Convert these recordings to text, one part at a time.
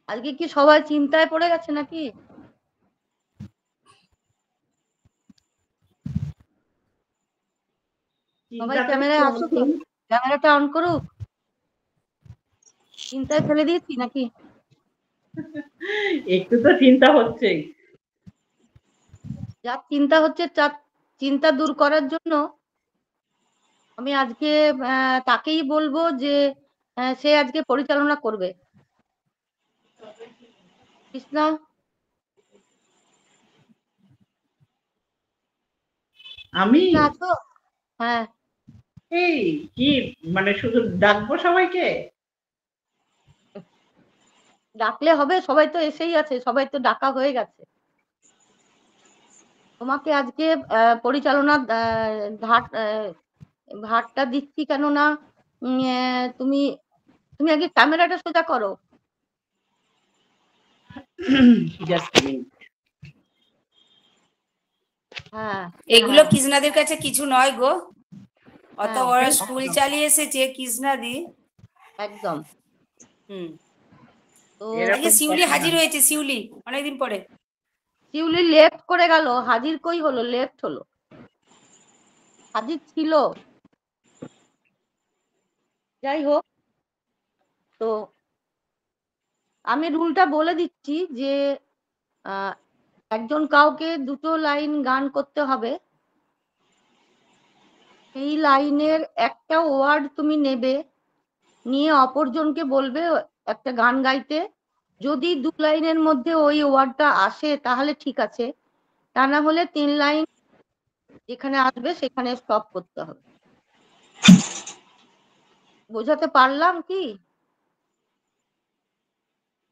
আজকে কি সবাই চিন্তায় পড়ে গেছে নাকি? সবাই ক্যামেরায় আসুক, ক্যামেরাটা অন করুক। চিন্তায় ফেলে দিয়েছি নাকি? একটু তো চিন্তা হচ্ছেই। যার চিন্তা হচ্ছে তার চিন্তা দূর করার জন্য আমি আজকে তাকেই বলবো যে সে আজকে পরিচালনা করবে। কৃষ্ণা, আমি কৃষ্ণা আছো? হ্যাঁ। এই কি মানে শুধু ডাকবো সবাইকে? ডাকলে হবে? সবাই তো এসেই আছে, সবাই তো ডাকা হয়ে গেছে। তোমাকে আজকে পরিচালনার ভারটা দিচ্ছি, কেননা তুমি তুমি আগে ক্যামেরাটা সোজা করো। হ্যাঁ, এগুলো কৃষ্ণাদের কাছে কিছু নয় গো, অত বড় স্কুল একদম চালিয়ে এসেছে কৃষ্ণাদি। একদম। তো আজকে শিউলি হাজির হয়েছে, শিউলি অনেকদিন পরে। শিউলি লেফট করে গেল, হাজির কই হলো? লেফট হলো, হাজির ছিল। যাই হোক, তো আমি রুলটা বলে দিচ্ছি যে একজন কাউকে দুটো লাইন গান করতে হবে। সেই লাইনের একটা ওয়ার্ড তুমি নেবে, নিয়ে অপরজনকে বলবে একটা গান গাইতে। যদি দু লাইনের মধ্যে ওই ওয়ার্ডটা আসে তাহলে ঠিক আছে, তা না হলে 3 লাইন যেখানে আসবে সেখানে স্টপ করতে হবে। বোঝাতে পারলাম কি?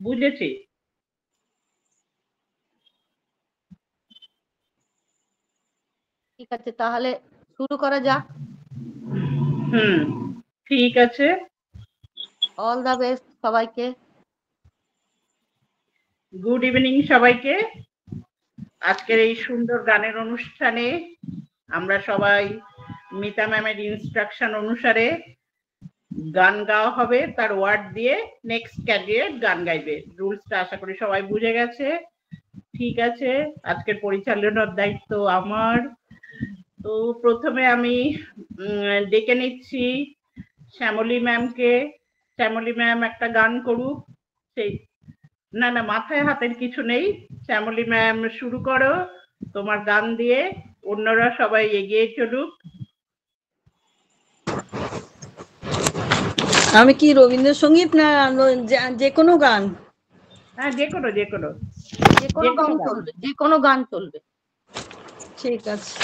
বুঝেছি। ঠিক আছে, তাহলে শুরু করা যাক। ঠিক আছে। অল দা বেস্ট সবাইকে। গুড ইভিনিং সবাইকে। আজকের এই সুন্দর গানের অনুষ্ঠানে আমরা সবাই মিতা ম্যামের ইনস্ট্রাকশন অনুসারে গান গাওয়া হবে, তার ওয়ার্ড দিয়ে নেক্সট ক্যান্ডিডেট গান গাইবে। রুলসটা আশা করি সবাই বুঝে গেছে। ঠিক আছে, আজকের পরিচালনার দায়িত্ব আমার। তো প্রথমে আমি ডেকে নিচ্ছি শ্যামলী ম্যামকে। শ্যামলী ম্যাম একটা গান করুক। সেই না না, মাথায় হাতের কিছু নেই। শ্যামলী ম্যাম শুরু করো তোমার গান দিয়ে, অন্যরা সবাই এগিয়ে চলুক। আমি কি রবীন্দ্রসঙ্গীত না যে কোনো গান? হ্যাঁ, যে কোনো যে কোনো গান চলবে, যে কোনো গান চলবে। ঠিক আছে,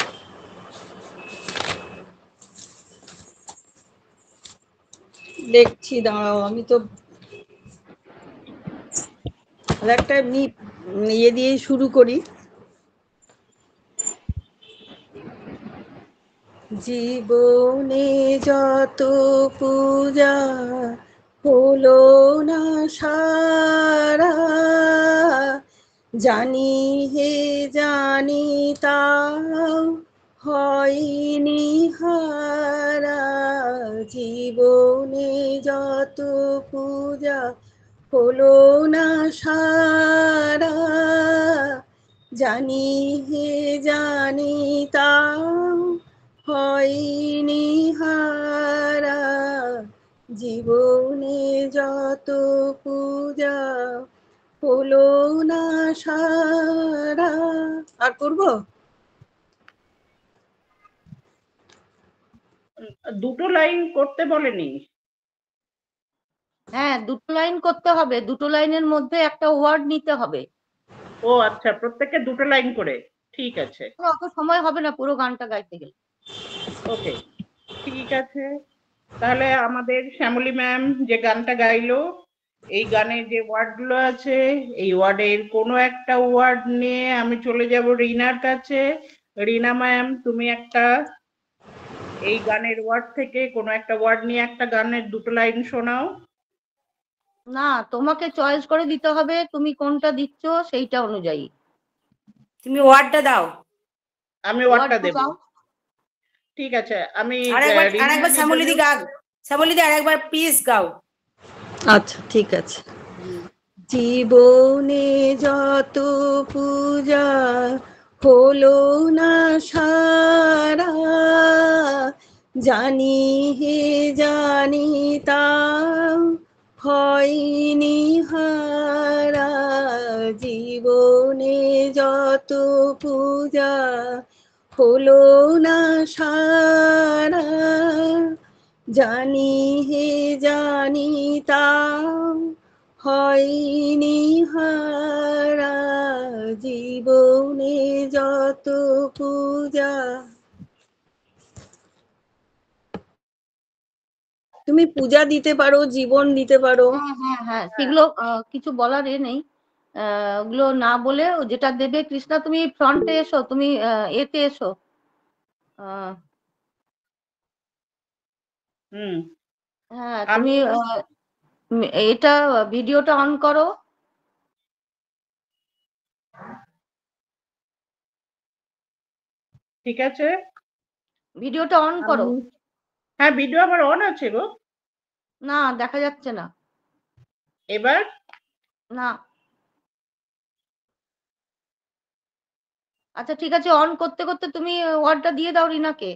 দেখছি, দাঁড়াও। আমি তো একটা এমনি ইয়ে দিয়ে শুরু করি। জীবনে যত পূজা হলো না সারা, জানি হে জানি তাও হয়নি হারা। জীবনে যত পূজা হলো না সারা, জানি হে জানি তাও হয়নি হারা। জীবনে যত পূজা হলো না সারা। আর করবো? দুটো লাইন করতে বলেনি? হ্যাঁ, দুটো লাইন করতে হবে, দুটো লাইনের মধ্যে একটা ওয়ার্ড নিতে হবে। ও আচ্ছা, প্রত্যেককে দুটো লাইন করে। ঠিক আছে, অত সময় হবে না পুরো গানটা গাইতে গেলে। ওকে, ঠিক আছে। তাহলে আমাদের শ্যামলী ম্যাম যে গানটা গাইলো, এই গানের যে ওয়ার্ড গুলো আছে, এই ওয়ার্ডের কোনো একটা ওয়ার্ড নিয়ে আমি চলে যাব রিনার কাছে। রিনা ম্যাম, তুমি একটা এই গানের ওয়ার্ড থেকে কোনো একটা ওয়ার্ড নিয়ে একটা গানের দুটো লাইন শোনাও। না, তোমাকে চয়েস করে দিতে হবে, তুমি কোনটা দিচ্ছ সেইটা অনুযায়ী তুমি ওয়ার্ডটা দাও। আমি ওয়ার্ডটা দেব। ঠিক আছে, আমি আরেকবার শ্যামলীদি গাও। শ্যামলীদি আরেকবার প্লিজ গাও। আচ্ছা, ঠিক আছে। জীবনে যত পূজা হলো না সারা, জানি হে জানি তাও হয়নি হারা। জীবনে যত পূজা হলো না সারা, জানি হে জানি তাও হয়নি হারা। জীবনে যত পূজা। তুমি পূজা দিতে পারো, জীবন দিতে পারো। হ্যাঁ হ্যাঁ হ্যাঁ, সেগুলো কিছু বলার নেই। ওগুলো না বলে যেটা দেবে। কৃষ্ণা, তুমি ফ্রন্টে এসো, তুমি এতে এসো। হ্যাঁ, তুমি এটা ভিডিওটা অন করো। ঠিক আছে, ভিডিওটা অন করো। হ্যাঁ ভিডিও আমার অন আছে গো। না, দেখা যাচ্ছে না এবার না। আচ্ছা ঠিক আছে, অন করতে করতে তুমি ওয়ার্ডটা দিয়ে দাও রিনাকে।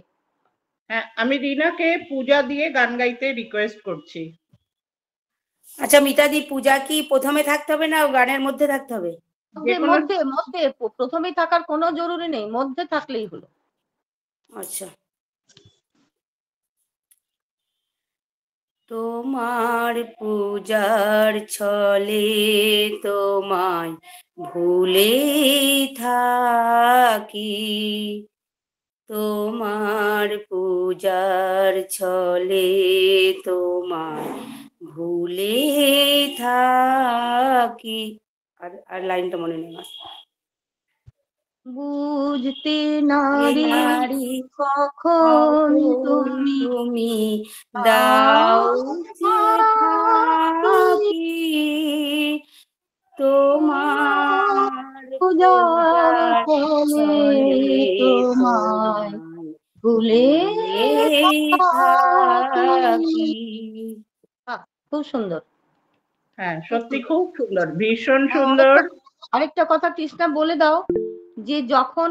হ্যাঁ, আমি রিনাকে পূজা দিয়ে গান গাইতে রিকোয়েস্ট করছি। আচ্ছা মিতাদি, পূজা কি প্রথমে থাকতে হবে না গানের মধ্যে থাকতে হবে? মধ্যে মধ্যে প্রথমেই থাকার কোনো জরুরি নেই, মধ্যে থাকলেই হলো। আচ্ছা। তোমার পূজার ছলে তোমায় ভুলে থাকি, তোমার পূজার ছলে তোমায় ভুলে থাকি। আর লাইনটা মনে নেই আমার। বুঝতে নারী নারী কখন তুমি তুমি দাও যে ফাঁকি, তোমার পূজার ছলে তোমায় ভুলে থাকি। খুব সুন্দর। হ্যাঁ সত্যি খুব সুন্দর, ভীষণ সুন্দর। আরেকটা কথা কৃষ্ণা বলে দাও, যে যখন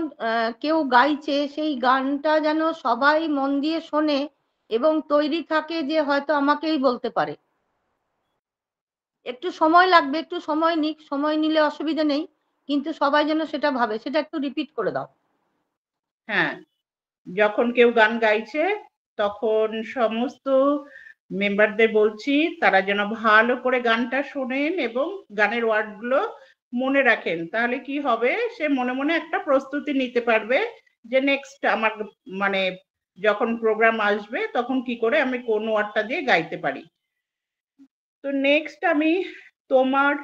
কেউ গাইছে সেই গানটা যেন সবাই মন দিয়ে শোনে এবং তৈরি থাকে যে হয়তো আমাকেই বলতে পারে। একটু সময় লাগবে, একটু সময় নিক, সময় নিলে অসুবিধা নেই, কিন্তু সবাই যেন সেটা ভাবে। সেটা একটু রিপিট করে দাও। হ্যাঁ, যখন কেউ গান গাইছে তখন সমস্ত মেম্বারদের বলছি তারা যেন ভালো করে গানটা শোনেন এবং গানের ওয়ার্ডগুলো মনে রাখেন। তাহলে কি হবে, সে মনে মনে একটা প্রস্তুতি নিতে পারবে যে নেক্সট আমার মানে যখন প্রোগ্রাম আসবে তখন কি করে আমি কোন ওয়ার্ডটা দিয়ে গাইতে পারি। তো নেক্সট আমি তোমার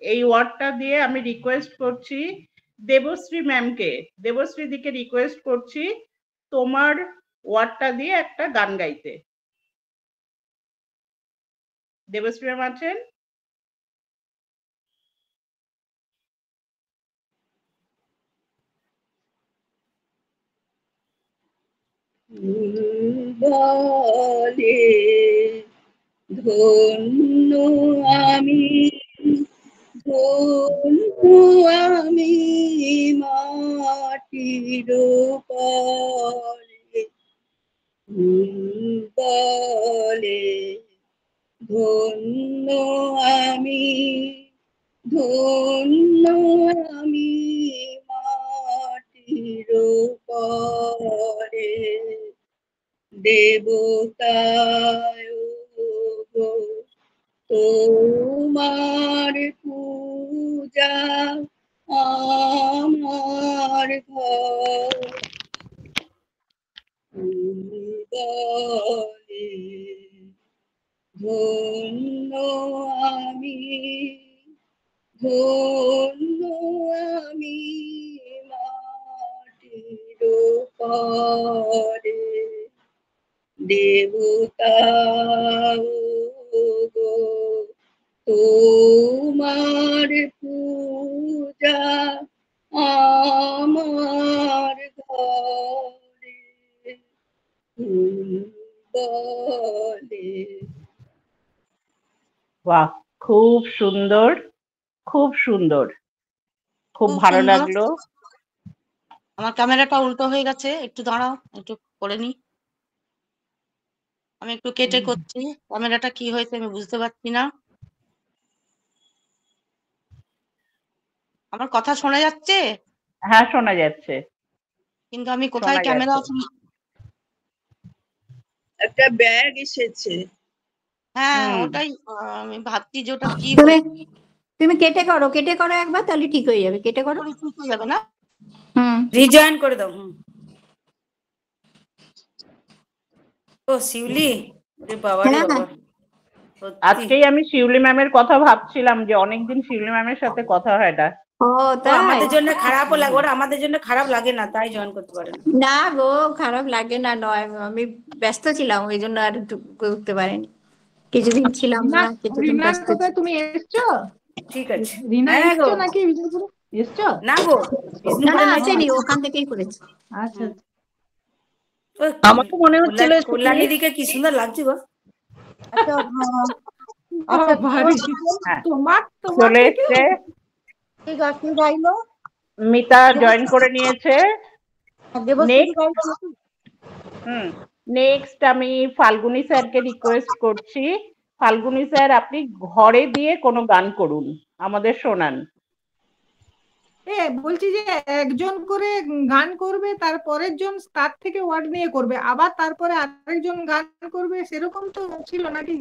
এই ওয়ার্ডটা দিয়ে আমি রিকোয়েস্ট করছি দেবশ্রী ম্যামকে, দেবশ্রী দিকে রিকোয়েস্ট করছি তোমার ওয়ার্ডটা দিয়ে একটা গান গাইতে। দেবশ্রী ম্যাম আছেন? বলে ধন্য আমি, ধন্য আমি মাটির পরে। বলে ধন্য আমি, ধন্য আমি মাটির পরে। দেবতায় গো তোমার পূজা আমার ঘরে। ধন্য আমি, ধন্য আমি মাটির পরে। দেবতা গো তোমার পূজা আমার ঘরে। বলে বাহ, খুব সুন্দর। খুব সুন্দর, খুব খুব ভালো সুন্দর। লাগলো। আমার ক্যামেরাটা উল্টো হয়ে গেছে, একটু দাঁড়াও, একটু করে নি। আমি একটু কেটে করছি, ক্যামেরাটা কি হয়েছে আমি বুঝতে পারছি না। আমার কথা শোনা যাচ্ছে? হ্যাঁ, শোনা যাচ্ছে, কিন্তু আমি কোথায় শোনা ক্যামেরা যাচ্ছে। আছে? একটা ব্যাগ এসেছে। হ্যাঁ, হুম। ওটাই আমি ভাবছি যে ওটা কি তুমি তুমি কেটে করো একবার, তাহলে ঠিক হয়ে যাবে। কেটে করো। হয়ে যাবে না? রিজয়েন করে দাও। ও শিউলি, ওরে বাবা রে হ্যাঁ, বাবা, সত্যি। আজকেই আমি শিউলি ম্যামের কথা ভাবছিলাম যে অনেকদিন শিউলি ম্যামের সাথে কথা হয় না। ও ও তাই? আমাদের জন্য খারাপও লাগে, ওরা আমাদের জন্য খারাপ লাগে না, তাই জয়েন করতে পারে না। না গো, খারাপ লাগে না, নয় আমি ব্যস্ত ছিলাম, ওই জন্য আর করতে পারিনি। কিছুদিন ছিলাম না, কিছুদিন রিনার ব্যস্ত কোথায় ছিলাম। তুমি এসছো? ঠিক আছে। রিনা হ্যাঁ এসছো গো, নাকি বিষ্ণুপুরে? এসছো? না গো, না বিষ্ণুপুরে না, না, আসেনি, ওখান থেকেই করেছে। আচ্ছা ওই আমাকে মনে হচ্ছিল কল্যাণী দিকে কি সুন্দর লাগছে গো। আচ্ছা, আচ্ছা, বাবারে, হ্যাঁ, তোমার চলে থেকে এসছে, ঠিক আছে, গাইলো। মিতা জয়েন করে নিয়েছে। দেবশ্রী গাইলো নাকি? নেক্সট আমি ফাল্গুনী স্যারকে রিকোয়েস্ট করছি, ফাল্গুনী স্যার আপনি ঘরে দিয়ে কোনো গান করুন, আমাদের শোনান। বলছি যে একজন করে গান করবে, তারপরের জন তার থেকে ওয়ার্ড নিয়ে করবে, আবার তারপরে আরেকজন গান করবে, সেরকম তো ছিল নাকি?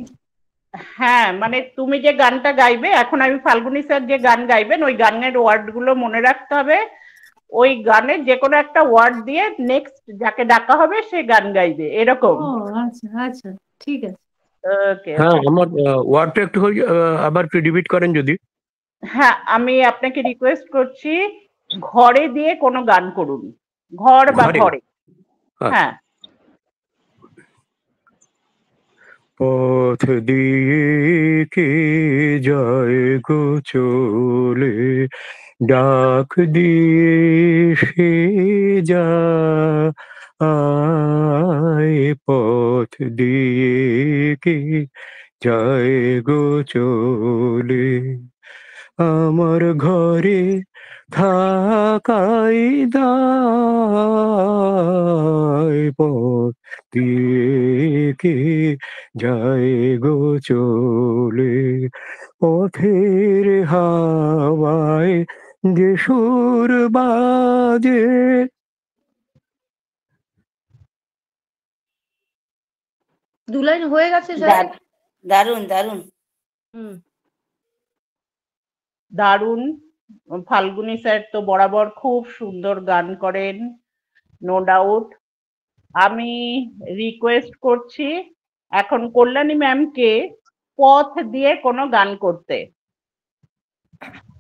হ্যাঁ, মানে তুমি যে গানটা গাইবে, এখন আমি ফাল্গুনী স্যার যে গান গাইবেন ওই গানের ওয়ার্ড গুলো মনে রাখতে হবে, ওই গানের যে কোনো একটা ওয়ার্ড দিয়ে নেক্সট যাকে ডাকা হবে সে গান গাইবে, এরকম। ও আচ্ছা আচ্ছা, ঠিক আছে। ওকে। হ্যাঁ, আমার ওয়ার্ডটা একটু আবার একটু রিপিট করেন যদি। হ্যাঁ, আমি আপনাকে রিকোয়েস্ট করছি ঘরে দিয়ে কোনো গান করুন, ঘর বা ঘরে? ঘরে। আচ্ছা। হ্যাঁ, পথ দিয়ে কে যায় গো চলে, ডাক দিয়ে সে যায়, পথ দিয়ে কে যায় গো চলে, আমার ঘরে থাকাই দায়, পথ দিয়ে কে যায় গো চলে, পথের হাওয়ায় যে সুর বাজে। দু লাইন হয়ে গেছে স্যার। দারুন দারুন। দারুণ। ফাল্গুনী স্যার তো বরাবর খুব সুন্দর গান করেন, নো ডাউট। আমি রিকোয়েস্ট করছি এখন কল্যাণী ম্যামকে পথ দিয়ে কোনো গান করতে।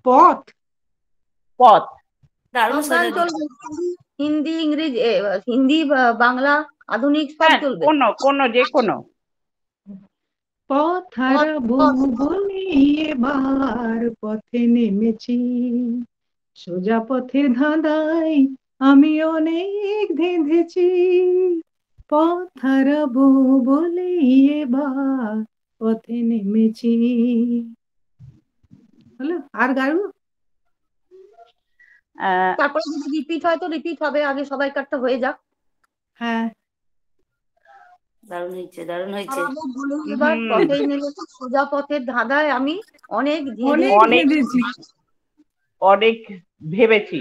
পথ? পথ। দারুন সব গান সাজা চলবে, হিন্দি, ইংরেজি, হিন্দি, বাংলা, আধুনিক সব হ্যাঁ, চলবে। কোনো যে কোনো। পথ হারাবো বলে এবার পথে নেমেছি, সোজা পথের ধাঁধায় আমি অনেক ধেঁধেছি, পথ হারাবো বলে এবার পথে নেমেছি। হলো? আর গাড়ু? তারপরে যদি রিপিট হয় তো রিপিট হবে, আগে সবাই কারটা হয়ে যাক। হ্যাঁ, দারুন হয়েছে, দারুন হয়েছে। হারাবো বলে এবার পথেই নেমেছি, সোজা পথের ধাঁধায় আমি অনেক অনেক অনেক ধেঁধেছি, অনেক ভেবেছি।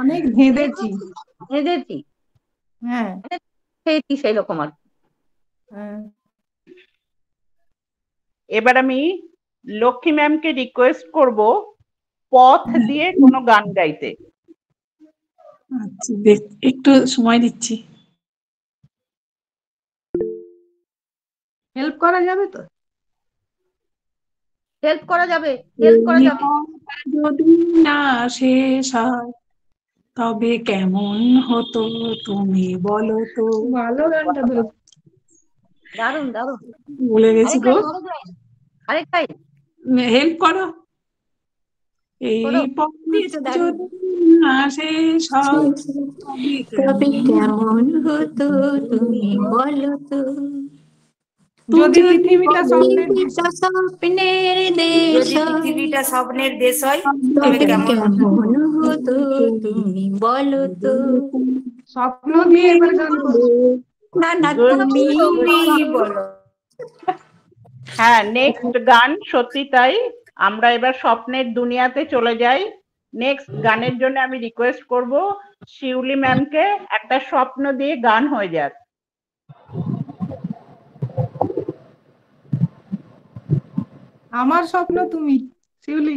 অনেক ধেঁধেছি। হেঁদেছি, হ্যাঁ খেয়েছি সেই রকম আর কি। হ্যাঁ। এবার আমি লক্ষ্মী ম্যামকে রিকোয়েস্ট করব পথ দিয়ে কোনো গান গাইতে। আচ্ছা, একটু সময় দিচ্ছি। হেল্প করা যাবে তো? হেল্প করা যাবে, হেল্প করা যাবে। যদি না শেষ হয় তবে কেমন হতো তুমি বলো তো। ভালো গানটা ধরে। দারুন দারুন। ভুলে গেছি গো, আরেক লাইন। হেল্প করো। এই করো। পথ দিয়েছো, দারুণ। যদি না শেষ হয় তবে তবে কেমন কেমন হতো তুমি বলো তো। যদি পৃথিবীটা স্বপ্নের স্বপ্নের দেশ যদি পৃথিবীটা স্বপ্নের দেশ হয় তবে তবে কেমন হতো? কেমন হতো তুমি বলো তো। স্বপ্ন দিয়ে এবার গান করবো। না না, Good. তুমি তুমি বলো। হ্যাঁ, নেক্সট গান সত্যি তাই। আমরা এবার স্বপ্নের দুনিয়াতে চলে যাই। নেক্সট গানের জন্য আমি রিকোয়েস্ট করব শিউলি ম্যামকে একটা স্বপ্ন দিয়ে গান হয়ে যাক। আমার স্বপ্ন তুমি, শিউলি।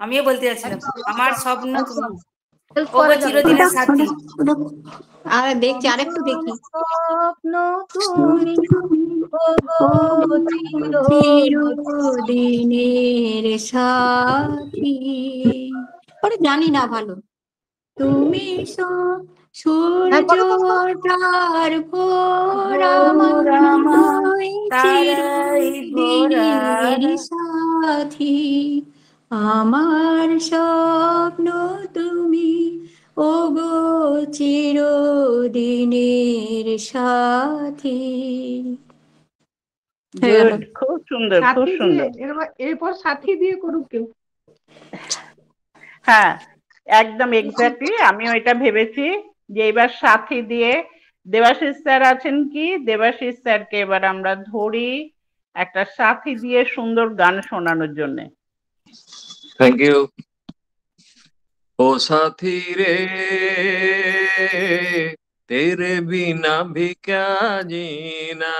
আমিও বলতে যাচ্ছিলাম আমার স্বপ্ন তুমি Help ও করা গো যাবে। চিরদিনের সাথী। আর দেখছি, আরেকটু দেখি। স্বপ্ন তুমি ওগো চিরদিনের সাথী। ওরে জানি না ভালো। তুমি হ্যাঁ, করো, করো। সূর্যটার ভোর ভোর আমার তারাই চিরদিনের ভরা। সাথী। আমার স্বপ্ন তুমি ওগো চিরদিনের সাথী। হয়ে গেল। গুড, খুব সুন্দর, খুব সাথী দিয়ে সুন্দর। এরপর সাথী দিয়ে করুক কেউ। হ্যাঁ, একদম এক্স্যাক্টলি আমিও এটা ভেবেছি যে এবার সাথী দিয়ে। দেবাশিস স্যার আছেন কি? দেবাশিস স্যারকে এবার আমরা ধরি একটা সাথী দিয়ে সুন্দর গান শোনানোর জন্য। Thank you. ओ साथी रे तेरे बिना भी क्या जीना,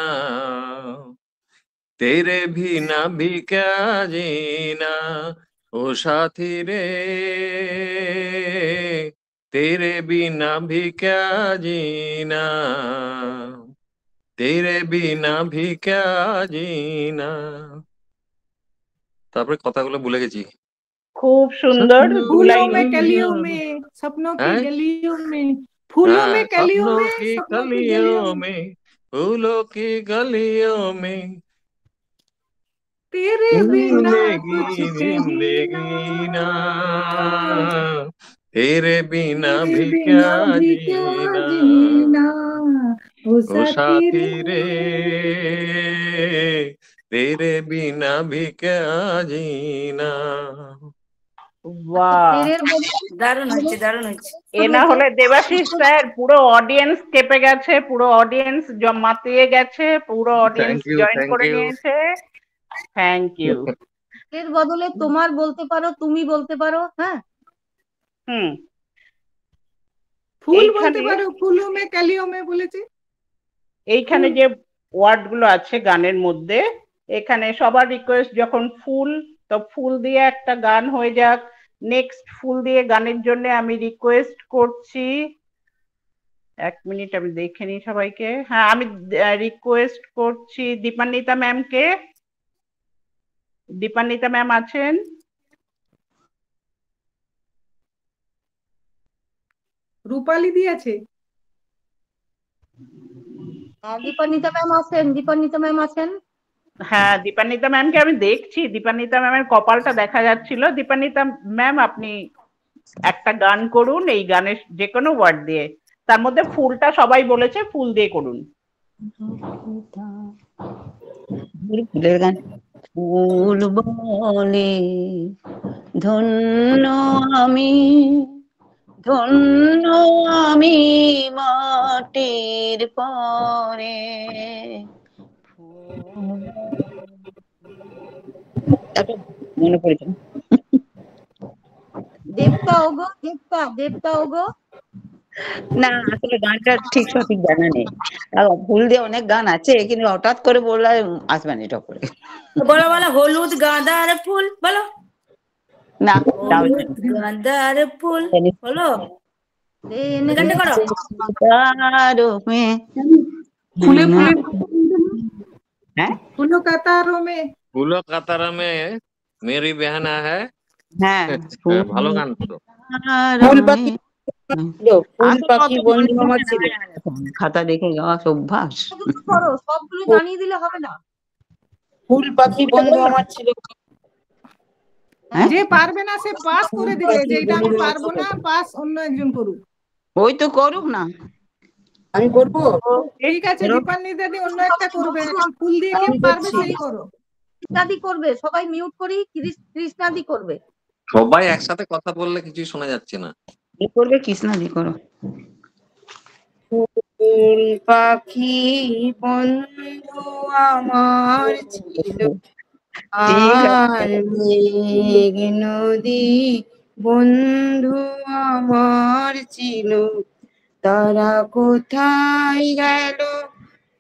तेरे बिना भी क्या जीना। ओ साथी रे तेरे बिना भी क्या जीना, तेरे बिना भी क्या जीना। তারপরে কথাগুলো ভুলে গেছি। খুব সুন্দর, দু फूलों লাইন। में कलियों में सपनों की हैं? गलियों में, फूलों हाँ, में कलियों सपनों में की सपनों की गलियों गलियों में, में, फूलों की गलियों में, तेरे बिना कुछ जिंदगी कहीं जिंदगी ना, ना, तेरे बिना तेरे भी क्या बिना भी क्या जीना। जीना। ओ ओ साथी साथी रे, रे तेरे बिना भी क्या जीना। বাহ, তীরের দারুণ হচ্ছে দারুণ হচ্ছে। এ না হলে দেবাশিস স্যার পুরো অডিয়েন্স কেঁপে গেছে, পুরো অডিয়েন্স মাতিয়ে গেছে, পুরো audience thank you, join thank করে ইউ। নিয়েছে। Thank you. এর বদলে তোমার বলতে পারো, তুমি বলতে পারো। হ্যাঁ, হুম, ফুল বলতে এইখানে পারো, ফুलों में कलियों में বলেছি। এইখানে যে ওয়ার্ড গুলো আছে গানের মধ্যে, এখানে সবার রিকোয়েস্ট যখন ফুল, তো ফুল দিয়ে একটা গান হয়ে যাক। নেক্সট ফুল দিয়ে গানের জন্য আমি রিকোয়েস্ট করছি, এক মিনিট আমি দেখে নিই সবাইকে। হ্যাঁ, আমি রিকোয়েস্ট করছি দীপান্বিতা ম্যামকে। দীপান্বিতা ম্যাম আছেন? রূপালি দি আছে। দীপান্বিতা ম্যাম আছেন, দীপান্বিতা ম্যাম আছেন। হ্যাঁ, দীপান্বিতা ম্যামকে আমি দেখছি, দীপান্বিতা ম্যামের কপালটা দেখা যাচ্ছিল। দীপান্বিতা ম্যাম, আপনি একটা গান করুন এই গানের যে কোনো ওয়ার্ড দিয়ে, তার মধ্যে ফুলটা সবাই বলেছে, ফুল দিয়ে করুন। ফুলের গান। ফুল বলে ধন্য আমি, ধন্য আমি মাটির পরে। মনে পড়েছে দেবতা ওগো, দেবতা, দেবতা ওগো। না, আসলে গানটা ঠিক সঠিক জানা নেই। ফুল দিয়ে অনেক গান আছে, কিন্তু হঠাৎ করে বললে আসবে না এটা করে। বলো বলো, হলুদ গাঁদার ফুল বলো। না, হলুদ গাঁদার ফুল বলো, গানটা করো। ফুলে ফুলে হ্যাঁ फूलों कतारों में, फूलों कतार में मेरी बहना है। হ্যাঁ, ভালো গান তো। ফুল পাখি, ফুল পাখি বন্ধু আমার ছিল। খাতা দেখে গাওয়া অভ্যাস। করো, সবগুলো জানিয়ে দিলে হবে না। ফুল পাখি বন্ধু আমার ছিল। যে পারবে না সে পাস করে দিবে, যে এটা আমি পারবো না, পাস অন্য একজন করুক। ওই তো করুক না। আমি করবো। ঠিক আছে, দীপান্বিতা দাদি অন্য একটা করবে, এখন ফুল দিয়ে কে পারবে সেই করো। কৃষ্ণাদি করবে, সবাই মিউট করি, কৃষ্ণাদি করবে। সবাই একসাথে কথা বললে কিছুই শোনা যাচ্ছে না। কি করবে? কৃষ্ণাদি করো। ফুল পাখি বন্ধু আমার ছিল, আর মেঘ নদী বন্ধু আমার ছিল, তারা কোথায় গেল,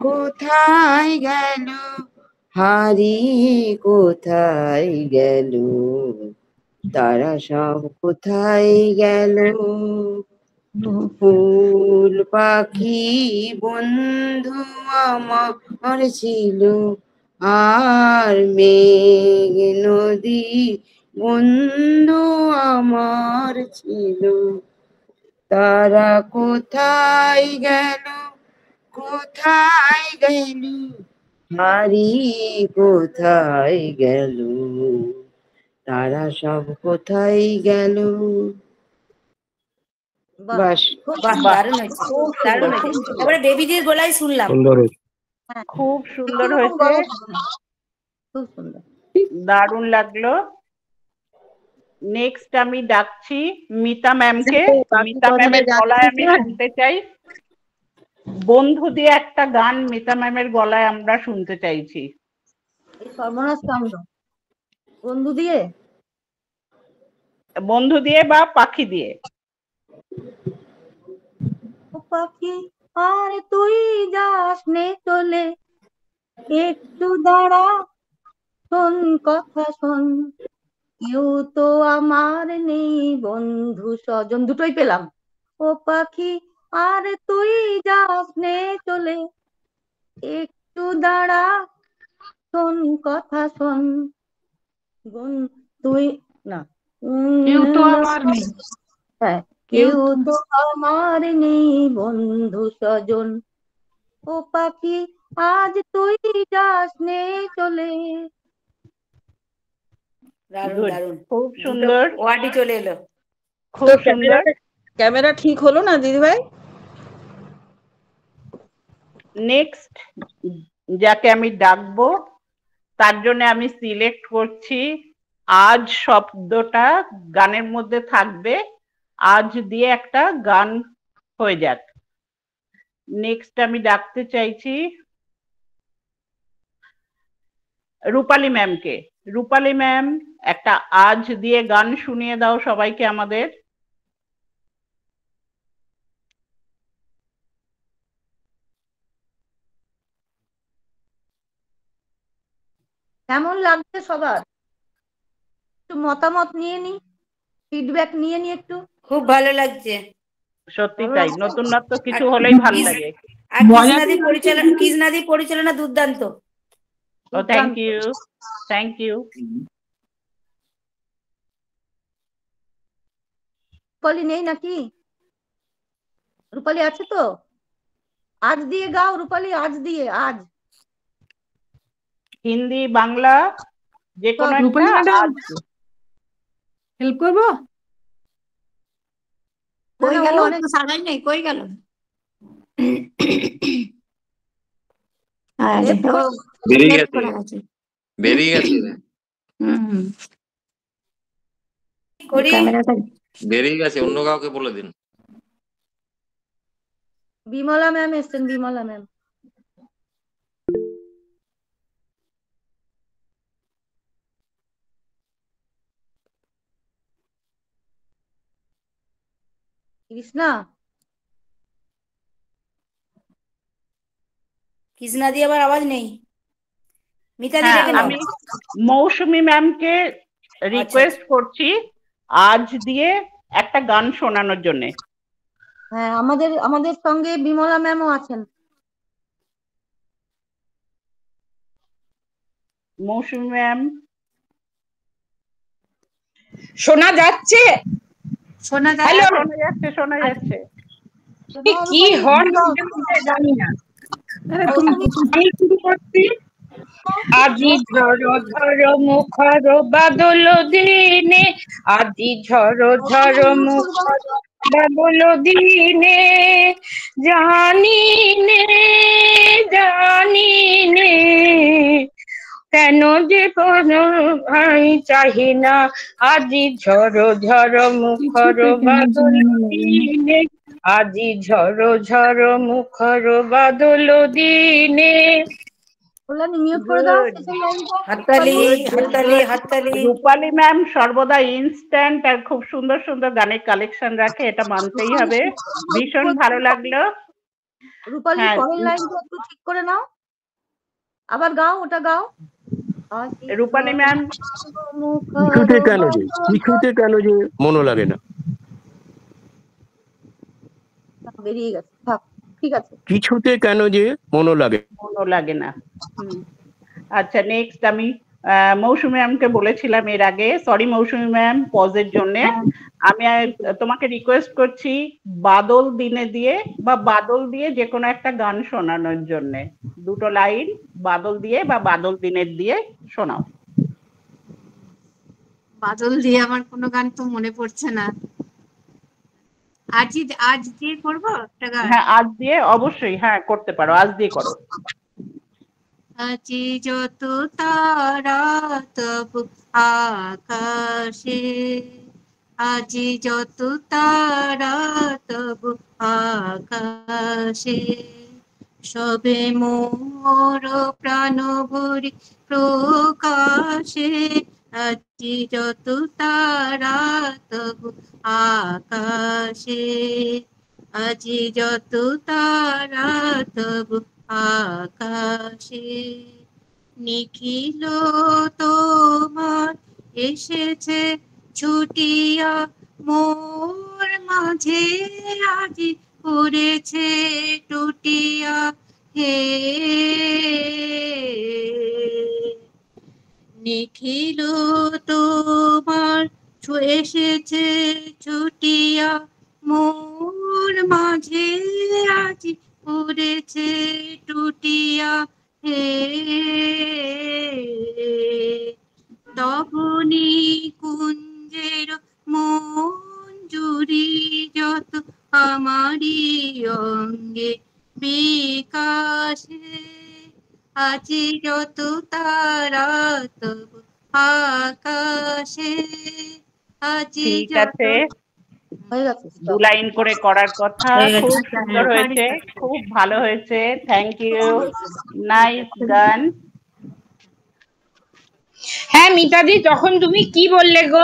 কোথায় গেল, হারিয়ে কোথায় গেল, তারা সব কোথায় গেল। ফুল পাখি বন্ধু আমার ছিল, আর মেঘ নদী বন্ধু আমার ছিল, তারা কোথায় গেল, কোথায় গেল, হারিয়ে কোথায় গেল, তারা সব কোথায় গেল। বাহ, বাস, খুব বাহ, সুন্দর। দারুণ হয়েছে, দারুণ হয়েছে। এবারে বেবিদের গলায় শুনলাম। সুন্দর হয়েছে। হ্যাঁ, খুব সুন্দর এরকম হয়েছে, গলা থাকবে। খুব সুন্দর। দারুণ লাগলো। নেক্সট আমি ডাকছি মিতা ম্যামকে। মিতা ম্যামের গলায় আমি শুনতে চাই, বন্ধু দিয়ে একটা গান মিতা ম্যামের গলায় আমরা শুনতে চাইছি। এই সর্বনাশ কাণ্ড, বন্ধু দিয়ে, বন্ধু দিয়ে বা পাখি দিয়ে। ও পাখি আর তুই যাস নে চলে, একটু দাঁড়া, শোন কথা শোন, কেউ তো আমার নেই বন্ধু স্বজন, দুটোই পেলাম। ও পাখি আর তুই যাস নে চলে, একটু দাঁড়া, শোন কথা শোন, তুই না, কেউ তো আমার নেই। হ্যাঁ, কেউ তো আমার নেই বন্ধু স্বজন, ও পাখি আজ তুই যাস নে চলে। দারুণ Good. দারুণ, খুব সুন্দর, ওয়ার্ডই চলে এলো। খুব সুন্দর। ক্যামেরা ঠিক হলো না দিদিভাই? নেক্সট যাকে আমি ডাকবো তার জন্য আমি সিলেক্ট করছি আজ শব্দটা গানের মধ্যে থাকবে, আজ দিয়ে একটা গান হয়ে যাক। নেক্সট আমি ডাকতে চাইছি রূপালী ম্যামকে। রূপালী ম্যাম, একটা আজ দিয়ে গান শুনিয়ে দাও সবাইকে আমাদের। কেমন লাগছে সবার? একটু মতামত নিয়ে নি, ফিডব্যাক নিয়ে নি একটু। খুব ভালো লাগছে। সত্যি তাই, নতুনত্ব কিছু হলেই ভালো লাগে। আর কৃষ্ণাদি পরিচালনা দুর্দান্ত। ও থ্যাংক ইউ, থ্যাংক ইউ। রূপালী নেই নাকি? রূপালী আছে তো? আজ দিয়ে গাও রূপালী, আজ দিয়ে, আজ। হিন্দি বাংলা যে কোনো রূপালী একটা। ম্যাডাম হেল্প করবো? কই গেল? অনেক তো সারাই নেই, কই গেল? বেরিয়ে গেছে, বেরিয়ে গেছে, বেরিয়ে গেছে, অন্য কাউকে বলে দিন। বিমলা ম্যাম এসছেন, বিমলা ম্যাম। কৃষ্ণা, কৃষ্ণাদি আবার আওয়াজ নেই। মিতাদি হ্যাঁ, ডেকে নাও। আমি মৌসুমী ম্যামকে রিকোয়েস্ট করছি আজ দিয়ে একটা গান শোনানোর জন্য। হ্যাঁ, আমাদের সঙ্গে বিমলা ম্যামও আছেন। মৌসুমী ম্যাম, শোনা যাচ্ছে? শোনা হ্যালো, শোনা যাচ্ছে, শোনা যাচ্ছে। কি হর্ন জানি না। আমি শুরু করছি। আজি ঝড়ো ঝড়ো মুখর বাদল দিনে, আজি ঝড়ো ঝড়ো মুখর বাদল দিনে জানি নে কেন যে কোনো ভাই চাহি না আজি ঝড়ো ঝড়ো মুখর বাদল দিনে আজি ঝড়ো ঝড়ো মুখর বাদল দিনে। কল্যাণী মিউট করে দাও শেষের লাইনটা। হাততালি হাততালি হাততালি। রূপালী ম্যাম সর্বদা ইনস্ট্যান্ট আর খুব সুন্দর সুন্দর গানের কালেকশন রাখে, এটা মানতেই হবে। ভীষণ ভালো লাগলো। রূপালী হ্যাঁ, পরের লাইনটা একটু ঠিক করে নাও, আবার গাও, ওটা গাও। রূপালী ম্যাম কিছুতে কেন যে মনও লাগে না, বেরিয়ে গেছে, থাক, ঠিক আছে। কিছুতে কেন যে মনও লাগে না। আচ্ছা, নেক্সট আমি মৌসুমী ম্যামকে বলেছিলাম এর আগে, সরি মৌসুমী ম্যাম পজের জন্য। আমি তোমাকে রিকোয়েস্ট করছি বাদল দিনে দিয়ে বা বাদল দিয়ে যে কোনো একটা গান শোনানোর জন্য, দুটো লাইন বাদল দিয়ে বা বাদল দিনের দিয়ে শোনাও। বাদল দিয়ে আমার কোনো গান তো মনে পড়ছে না। আজ দিয়ে করবো একটা গান? হ্যাঁ, আজ দিয়ে অবশ্যই, হ্যাঁ করতে পারো, আজ দিয়ে করো। আজি যত তারা তব আকাশে, আজি যত তারা তব আকাশে, সবে মোর প্রাণ ভরি প্রকাশে, আজি যত তারা তব আকাশে, আজি যত তারা তব আকাশে, নিখিল তোমার এসেছে ছুটিয়া মোর মাঝে, আজি করেছে টুটিয়া হে, নিখিল তোমার এসেছে ছুটিয়া মোর মাঝে, আজি করেছে টুটিয়া হে, তবনি কুঞ্জের মঞ্জুরি যত আমারি অঙ্গে বিকাশে, আজি যত তারা তব আকাশে, আজি ঠিক যত। আছে, দু লাইন করে করার কথা, খুব সুন্দর হয়েছে, খুব ভালো হয়েছে, থ্যাংক ইউ, নাইস গান। হ্যাঁ মিতাদি, তখন তুমি কি বললে গো?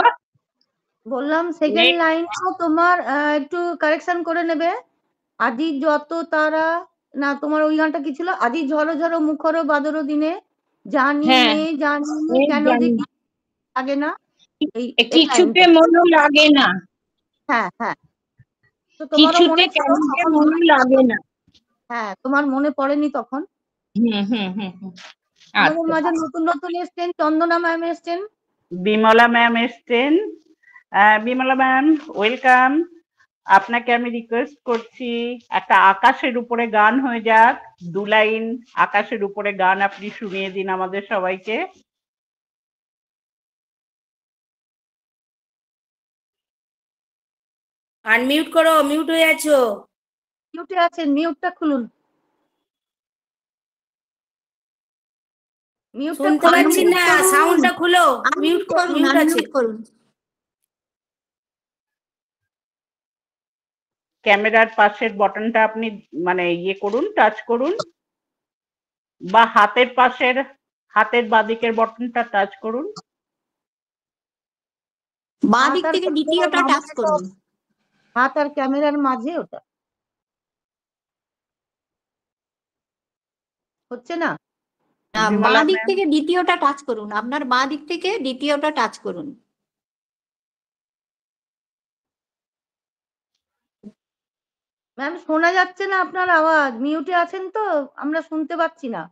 বললাম সেকেন্ড লাইনটা তোমার একটু কারেকশন করে নেবে। আজি যত তারা, না তোমার ওই গানটা কি ছিল, আজি ঝড়ো ঝড়ো মুখর বাদর দিনে জানি নে কেন যে লাগে না, কিছুতে মনও লাগে না। হ্যাঁ হ্যাঁ, তো তোমারও মনে কেন যে মনও লাগে না। হ্যাঁ, তোমার মনে পড়েনি তখন। আমাদের মাঝে নতুন নতুন এসছেন, চন্দনা ম্যাম এসছেন, বিমলা ম্যাম এসছেন। Bimala ma'am welcome. আপনাকে আমি রিকোয়েস্ট করছি একটা আকাশের উপরে গান হয়ে যাক, দু লাইন আকাশের উপরে গান আপনি শুনিয়ে দিন আমাদের সবাইকে। আনমিউট করো, মিউট হয়ে আছো। মিউটে আছেন, মিউটটা খুলুন। শুনতে পাচ্ছি না, সাউন্ডটা খুলো। মিউট করুন। ক্যামেরার পাশের বাটনটা আপনি মানে ইয়ে করুন, টাচ করুন, বা হাতের পাশের, হাতের বাঁদিকের বাটনটা টাচ করুন। বাঁ দিক থেকে দ্বিতীয়টা টাচ করুন, হাত আর ক্যামেরার মাঝে, ওটা হচ্ছে না। বাঁ দিক থেকে দ্বিতীয়টা টাচ করুন, আপনার বাঁ দিক থেকে দ্বিতীয়টা টাচ করুন। ম্যাম শোনা যাচ্ছে না আপনার আওয়াজ, মিউটে আছেন তো, আমরা শুনতে পাচ্ছি না।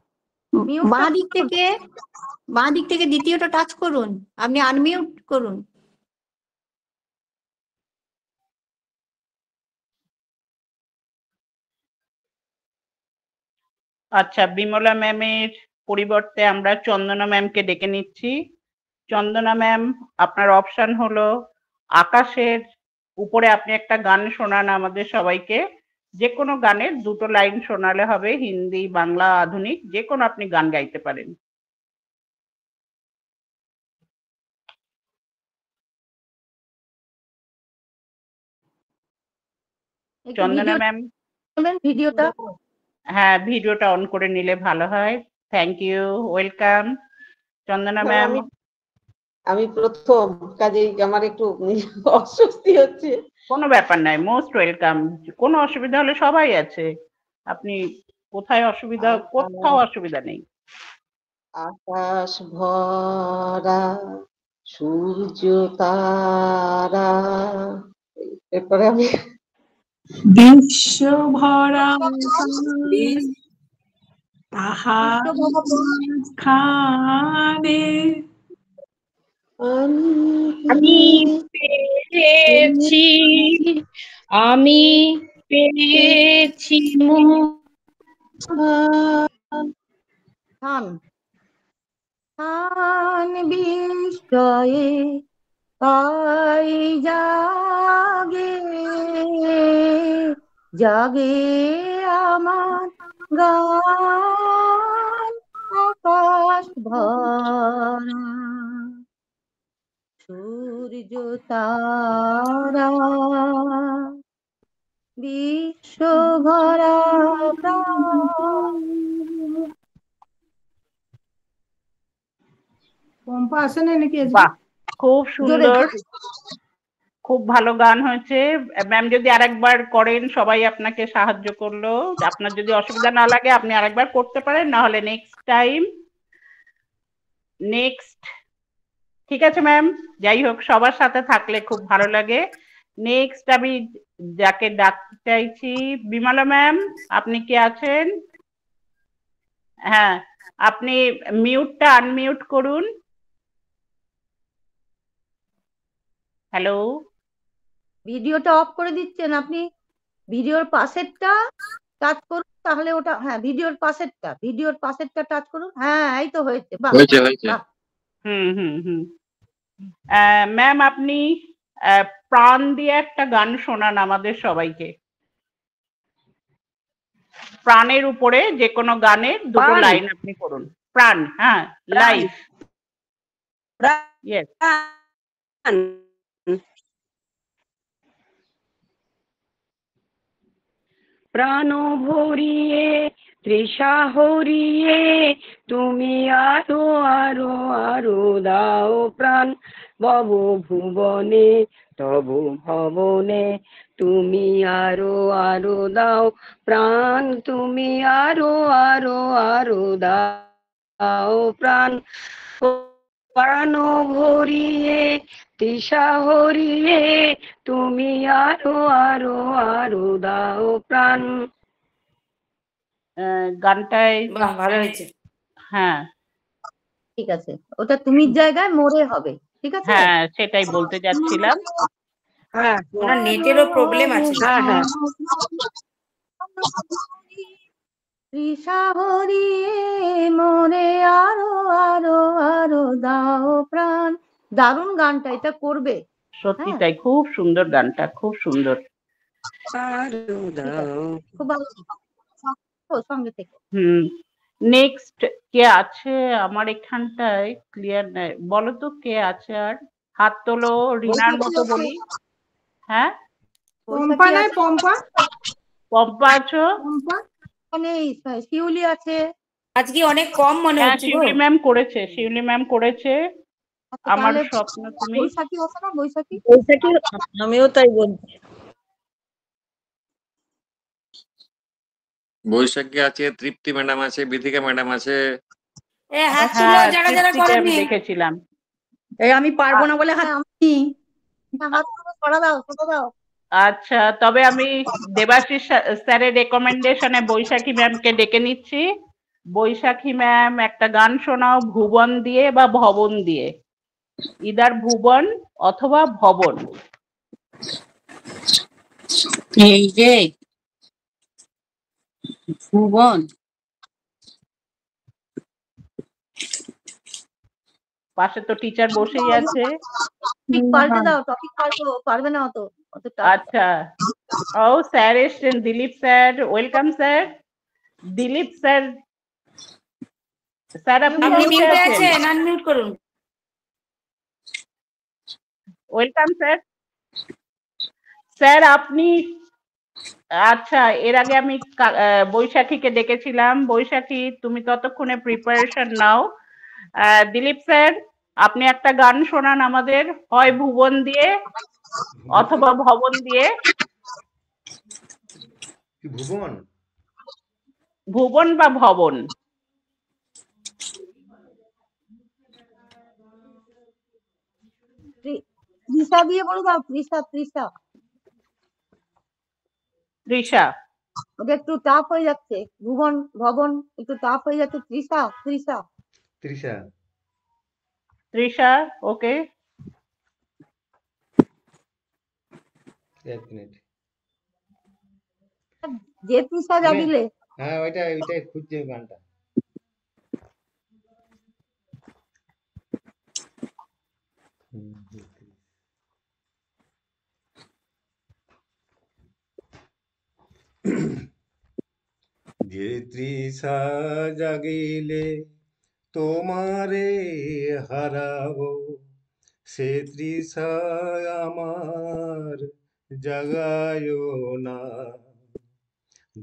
বাঁ দিক থেকে দ্বিতীয়টা টাচ করুন, আপনি আনমিউট করুন। আচ্ছা, বিমলা ম্যামের পরিবর্তে আমরা চন্দনা ম্যামকে ডেকে নিচ্ছি। চন্দনা ম্যাম, আপনার অপশন হলো আকাশের উপরে আপনি একটা গান শোনান আমাদের সবাইকে, যে কোনো গানের 2টো লাইন শোনালে হবে, হিন্দি, বাংলা, আধুনিক, যে কোনো আপনি গান গাইতে পারেন। চন্দনা ম্যাম, ভিডিওটা হ্যাঁ ভিডিওটা অন করে নিলে ভালো হয়। Thank you, welcome Chandana ma'am. আমি প্রথম, কাজেই আমার একটু অস্বস্তি হচ্ছে। কোনো ব্যাপার নাই, মোস্ট ওয়েলকাম। কোনো অসুবিধা হলে সবাই আছে, আপনি কোথায় অসুবিধা, কোথাও অসুবিধা নেই। আকাশ ভরা সূর্য তারা, এরপরে আমি বিশ্ব ভরা তাহার খানে আমি পেয়েছি, আমি পেয়েছি থান থান বিস্ময়ে পাই জাগে জাগে আমার গান আকাশ ভরা সূর্য তারা বিশ্ব ভরা প্রাণ। পম্পা আসে না নাকি আজকে? বাহ, খুব সুন্দর, খুব ভালো গান হয়েছে ম্যাম। যদি আরেকবার করেন, সবাই আপনাকে সাহায্য করলো, আপনার যদি অসুবিধা না লাগে আপনি আরেকবার করতে পারেন, না হলে নেক্সট টাইম। নেক্সট, ঠিক আছে ম্যাম। যাই হোক, সবার সাথে থাকলে খুব ভালো লাগে। নেক্সট আমি যাকে ডাকতে চাইছি, বিমলা ম্যাম, আপনি কি আছেন? হ্যাঁ, আপনি মিউটটা আনমিউট করুন। হ্যালো, ভিডিওটা অফ করে দিচ্ছেন আপনি? ভিডিওর পাশেরটা টাচ করুন, তাহলে ওটা, হ্যাঁ ভিডিওর পাশেরটা টাচ করুন। হ্যাঁ এই তো হয়েছে, বাহ বাহ। হুম হুম হুম। ম্যাম আপনি প্রাণ দিয়ে একটা গান শোনান আমাদের সবাইকে। প্রাণের উপরে যে কোনো গানের 2টো লাইন আপনি করুন। প্রাণ, হ্যাঁ, লাইফ। ইয়েস। প্রাণ ভরিয়ে তৃষা হরিয়ে তুমি আরো আরো আরো দাও প্রাণ, ভব ভুবনে তবু ভবনে তুমি আরো আরো দাও প্রাণ, তুমি আরো আরো আরো দাও প্রাণ। প্রাণ ভরিয়ে তৃষা হরিয়ে তুমি আরো আরো আরো দাও প্রাণ। গানটায় বাহ, ভালো হয়েছে। হ্যাঁ ঠিক আছে, ওটা তুমির জায়গায় মোরে হবে, ঠিক আছে? হ্যাঁ, সেটাই বলতে যাচ্ছিলাম। হ্যাঁ, ওনার নেটেরও প্রবলেম আছে। হ্যাঁ হ্যাঁ, তৃষা হরিয়ে মোরে আরো আরো আরো দাও প্রাণ। দারুণ গানটা, এটা করবে। সত্যি তাই, খুব সুন্দর গানটা, খুব সুন্দর। আরো দাও। খুব ভালো, সঙ্গে থেকে। হুম। নেক্সট কে আছে আমার এখানটায়? ক্লিয়ার নাই, বলো তো কে আছে? আর হাত তোলো, রিনার মতো বলি। হ্যাঁ, পম্পা নাই? পম্পা, পম্পা আছো? পম্পা মানে শিউলি আছে। আজকে অনেক কম মনে হ্যাঁ, হচ্ছে গো। শিউলি ম্যাম করেছে, শিউলি ম্যাম করেছে। আমার তাহলে স্বপ্ন তুমি। বৈশাখী আছে না? বৈশাখী, বৈশাখী, আমিও তাই বলছি। বৈশাখী আছে, তৃপ্তি ম্যাডাম আছে, বিথিকা ম্যাডাম আছে। হাত তুলো হ্যাঁ, যারা যারা তৃপ্তিকে আমি করেনি। দেখেছিলাম। এই আমি পারবো না বলে হাত দিইনি। হাত তুলো, সরা দাও, সরা দাও। আচ্ছা, তবে আমি দেবাশিস স্যারের রেকমেন্ডেশনে বৈশাখী ম্যামকে ডেকে নিচ্ছি। বৈশাখী ম্যাম একটা গান শোনাও, ভুবন দিয়ে বা ভবন দিয়ে, ইদার ভুবন অথবা ভবন। এই যে ভুবন, পাশে তো টিচার বসেই আছে। টপিক পাল্টে দাও, টপিক পাল্টো, পারবে না অত, আচ্ছা, ও স্যার এসছেন, Dilip sir, welcome sir. Dilip sir, sir আপনি আপনি মিউটে মিউটে আছেন, আছেন, আনমিউট করুন। Welcome sir. স্যার আপনি, আচ্ছা এর আগে আমি বৈশাখীকে ডেকেছিলাম। বৈশাখী তুমি ততক্ষণে প্রিপারেশন নাও। দিলীপ স্যার আপনি একটা গান শোনান আমাদের, হয় ভুবন দিয়ে অথবা ভবন দিয়ে। ভুবন, ভুবন বা ভবন। তৃষা দিয়ে বলে দাও, তৃষা। তৃষা, ওটা একটু টাফ হয়ে যাচ্ছে। ভুবন ভবন একটু টাফ হয়ে যাচ্ছে। তৃষা, ওকে। এক মিনিট। যে তৃষা জাগিলে, হ্যাঁ ওইটাই খুঁজছি গানটা। যে তৃষা জাগিলে তোমারে হারাবো, সে তৃষা আমার জাগায় না।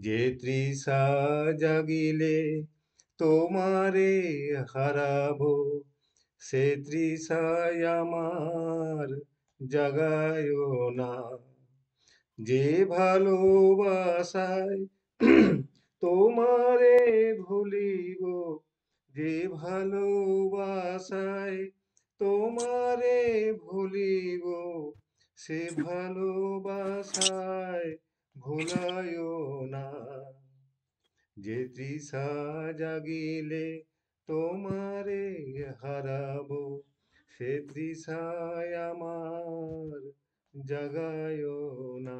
যে তৃষা জাগিলে তোমারে হারাবো, সে তৃষায় আমার জাগায় না। যে ভালোবাসায় তোমারে ভুলিব, যে ভালোবাসায় তোমারে ভুলিব, সে ভালোবাসায় ভুলায় না। যে তৃষা জাগিলে তোমারে হারাবো, সে তৃষায় আমার জাগায় না।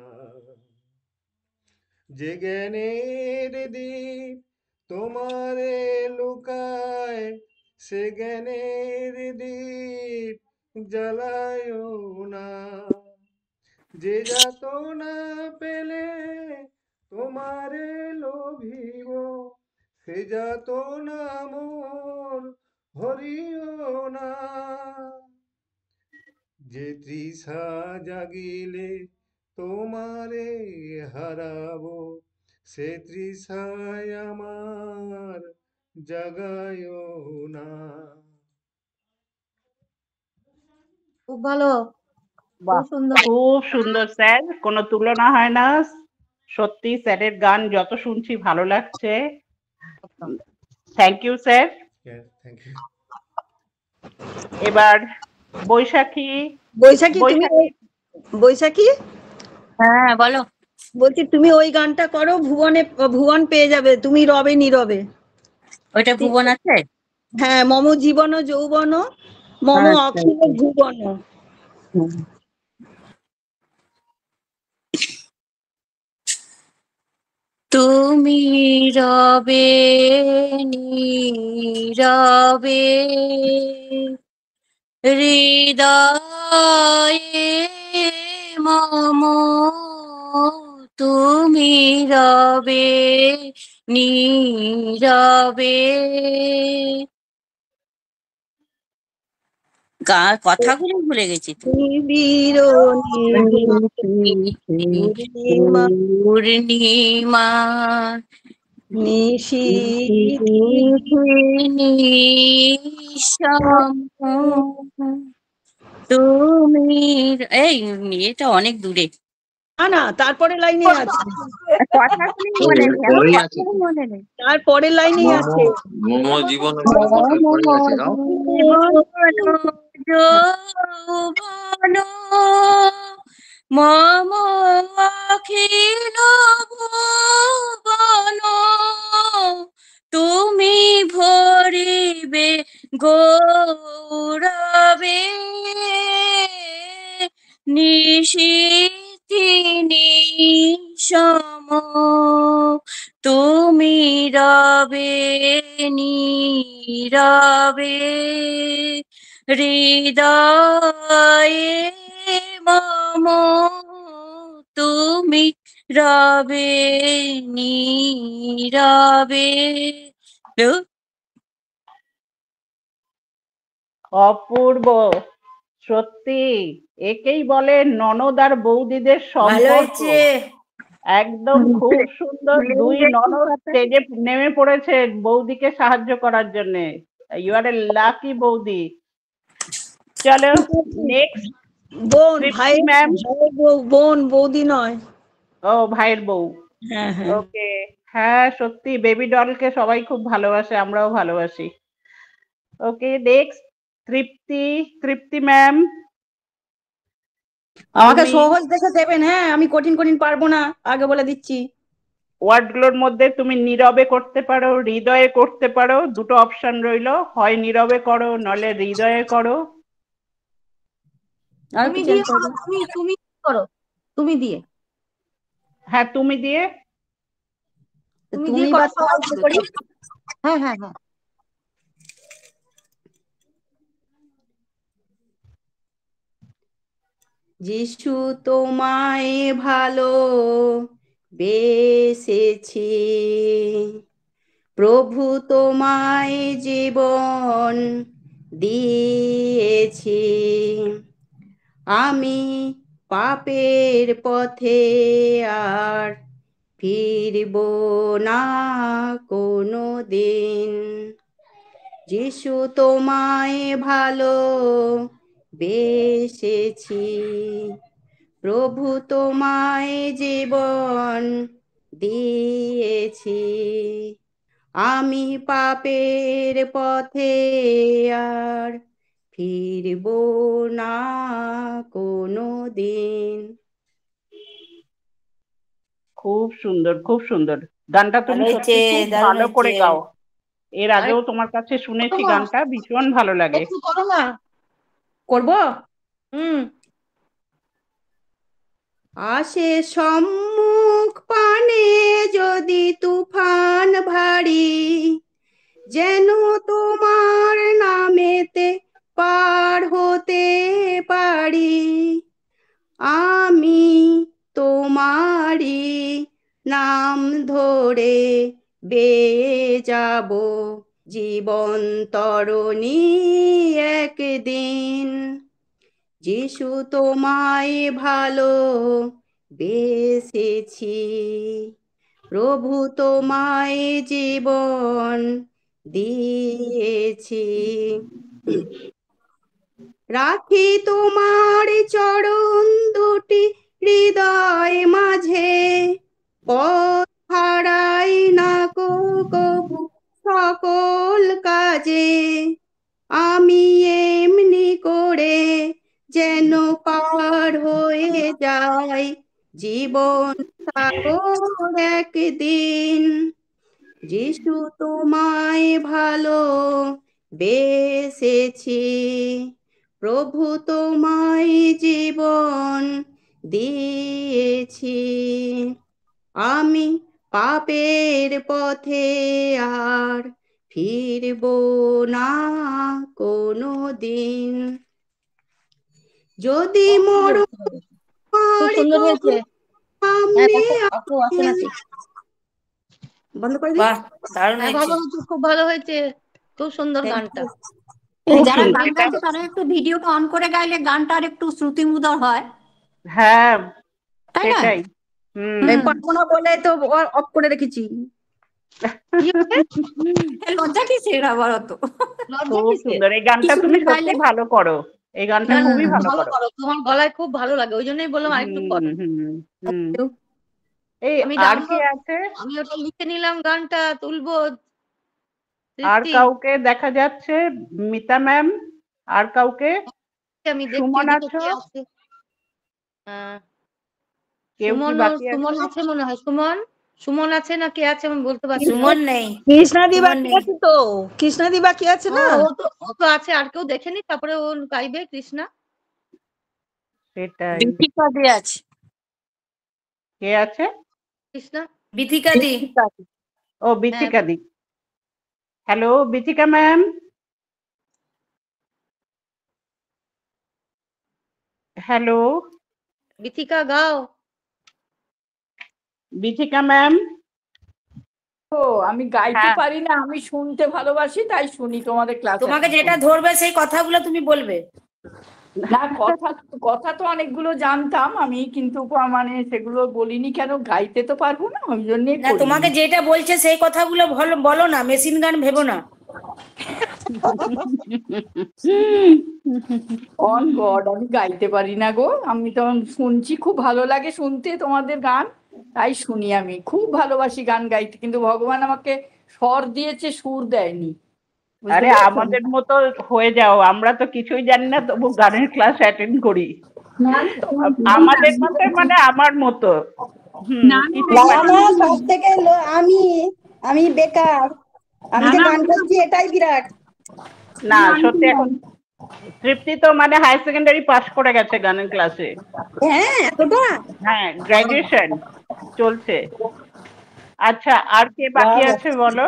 যে জ্ঞানের দীপ তোমারে লুকায়, সে জ্ঞানের দীপ জ্বালায় না। যে যাতনা পেলে তোমারে লোভিব, সে যাতনা মোর হরিও না। যে তৃষা জাগিলে তোমারে হারাবো, সে তৃষায় আমার জাগায় না। খুব ভালো, খুব সুন্দর। খুব সুন্দর স্যার, কোনো তুলনা হয় না। সত্যি স্যারের গান যত শুনছি ভালো লাগছে। Thank you sir. এবার বৈশাখী। বৈশাখী, হ্যাঁ বলো। বলছি তুমি ওই গানটা করো, ভুবন পেয়ে যাবে। তুমি রবে নীরবে। ওইটা ভুবন আছে? হ্যাঁ, মম জীবন যৌবন, মম অখিল ভুবন। তুমি রবে নীরবে, হৃদয়ে মম তুমি রবে নীরবে। কথাগুলো ভুলে গেছি তো। পূর্ণিমা তুমি এই এটা অনেক দূরে। না তারপরে লাইনে আছে, তারপরে লাইনে আছে। মম জীবন যৌবন মম অখিল ভুবন, তুমি ভরিবে গৌরবে, নিশীথি নিশম তুমি রবে নীরবে, হৃদয়ে মম তুমি রবে নীরবে। অপূর্ব, সত্যি একেই বলে ননদ আর বৌদিদের ভালো সম্পর্ক। হয়েছে। একদম খুব সুন্দর, দুই ননদ স্টেজে নেমে পড়েছে বৌদিকে সাহায্য করার জন্য। ইউ আর এ লাকি বৌদি। চলো নেক্সট বোন, তৃপ্তি ভাই, ম্যাম। বোন, বৌদি নয়। ও ভাইয়ের বউ। হ্যাঁ হ্যাঁ। ওকে, হ্যাঁ সত্যি বেবি ডলকে সবাই খুব ভালোবাসে, আমরাও ভালোবাসি। ওকে নেক্সট তৃপ্তি ম্যাম। আমাকে সহজ দেখে দেবেন, হ্যাঁ আমি কঠিন কঠিন পারবো না, আগে বলে দিচ্ছি। ওয়ার্ডগুলোর মধ্যে তুমি নীরবে করতে পারো, হৃদয়ে করতে পারো, দুটো অপশন রইলো, হয় নীরবে করো নলে হৃদয়ে করো। তুমি দিয়ে করো, তুমি করো, তুমি দিয়ে। হ্যাঁ তুমি দিয়ে। তুমি দিয়ে করো, সবাই করি। হ্যাঁ হ্যাঁ হ্যাঁ। যিশু তোমায় ভালো বেসেছি, প্রভু তোমায় জীবন দিয়েছি, আমি পাপের পথে আর ফিরব না কোনো দিন। যিশু তোমায় ভালো বেসেছি, প্রভু তোমায় জীবন দিয়েছি, আমি পাপের পথে আর ফিরব না কোনো দিন। খুব সুন্দর, খুব সুন্দর গানটা। তুমি ভালো সত্যি হয়েছে, খুব দারুণ ভালো করে হয়েছে। গাও। এর আগেও তোমার কাছে শুনেছি গানটা, ভীষণ ভালো লাগে। একটু করো না। করবো? হুম। আসে সম্মুখ পানে যদি তুফান ভারী, যেন তোমার নামেতে পার হতে পারি, আমি তোমারই নাম ধরে বেয়ে যাব জীবন তরণী একদিন। যিশু তোমায় ভালো বেসেছি, প্রভু তোমায় জীবন দিয়েছি, রাখি তোমার চরণ দুটি হৃদয় মাঝে, পথ হারাই না কবু সকল কাজে, আমি এমনি করে যেন পার হয়ে যায় জীবন সাগর একদিন। যিশু তোমায় ভালো বেসেছি, প্রভু তোমায় জীবন দিয়েছি, আমি পাপের পথে আর ফিরব না কোনো দিন। যদি মরণ খুব সুন্দর হয়েছে। হ্যাঁ দেখো আপু আছে নাকি? বন্ধ করে দিই। বাহ, দারুণ হ্যাঁ হয়েছে। ভালো হয়েছে, খুব ভালো হয়েছে, খুব সুন্দর গানটা। যারা গান গাইছে তারা একটু ভিডিওটা অন করে গাইলে গানটা আর একটু শ্রুতিমধুর হয়। হ্যাঁ তাই না? সেটাই। পারবো না বলে তো অফ করে রেখেছি। লজ্জা কিসের আবার অত? খুব সুন্দর, এই গানটা তুমি সত্যি ভালো করো, এই গানটা খুবই ভালো করো। তোমার গলায় খুব ভালো লাগে, ওই জন্যই বললাম আরেকটু করো। এই আমি আর কে আছে? আমি ওটা লিখে নিলাম, গানটা তুলবো। আর কাউকে দেখা যাচ্ছে? মিতা ম্যাম, আর কাউকে? আমি সুমন দেখছি আছো? কে আছে। কেউ কি বাকি আছে? সুমন আছে মনে হয়। সুমন আছে না কে আছে আমি বলতে পারছি না। সুমন নেই। কৃষ্ণাদি বাকি আছে তো, কৃষ্ণাদি বাকি আছে না? ও তো আছে, আর কেউ দেখেনি, তারপরে ও গাইবে কৃষ্ণা। সেটাই। বিথিকাদি আছে। কে আছে? কৃষ্ণা। বিথিকাদি। ও বিথিকাদি। Hello Bithika ma'am. Hello Bithika গাও। বিথিকা ম্যাম। ও আমি গাইতে পারি না, আমি শুনতে ভালোবাসি, তাই শুনি তোমাদের ক্লাস। তোমাকে যেটা ধরবে সেই কথাগুলো তুমি বলবে। না, কথা তো অনেকগুলো জানতাম আমি, কিন্তু মানে সেগুলো বলিনি কেন, গাইতে তো পারবো না, ওই জন্যই না, তোমাকে যেটা বলছে সেই কথাগুলো বলো না, মেশিন গান ভেবো না। অন গড, আমি গাইতে পারি না গো, আমি তো শুনছি, খুব ভালো লাগে শুনতে তোমাদের গান, তাই শুনি, আমি খুব ভালোবাসি গান গাইতে, কিন্তু ভগবান আমাকে স্বর দিয়েছে, সুর দেয়নি। আরে আমাদের মতো হয়ে যাও, আমরা তো কিছুই জানি না, তবু গানের ক্লাস অ্যাটেন্ড করি। আমাদের মতো মানে আমার মতো। সব থেকে আমি বেকার, আমি যে গান করছি এটাই বিরাট। না সত্যি, এখন তৃপ্তি তো মানে হায়ার সেকেন্ডারি পাস করে গেছে গানের ক্লাসে। হ্যাঁ, এতটা? হ্যাঁ, গ্রাজুয়েশন চলছে। আচ্ছা, আর কে বাকি আছে বলো?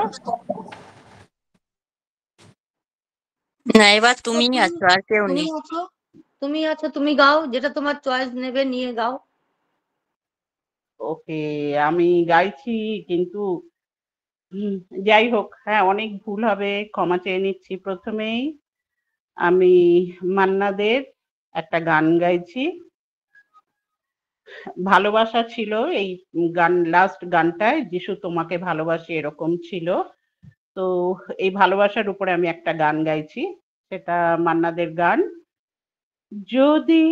না, এবার তুমি আছো, আর কেউ নেই। তুমি আছো, তুমি গাও, যেটা তোমার চয়েস নেবে নিয়ে গাও। ওকে, আমি গাইছি, কিন্তু যাই হোক, হ্যাঁ অনেক ভুল হবে, ক্ষমা চেয়ে নিচ্ছি। প্রথমেই আমি মান্নাদের একটা গান গাইছি, ভালোবাসা ছিল এই গান, লাস্ট গানটায় যিশু তোমাকে ভালোবাসি এরকম ছিল, তো এই ভালোবাসার উপরে আমি একটা গান গাইছি, সেটা মান্নাদের গান। যদি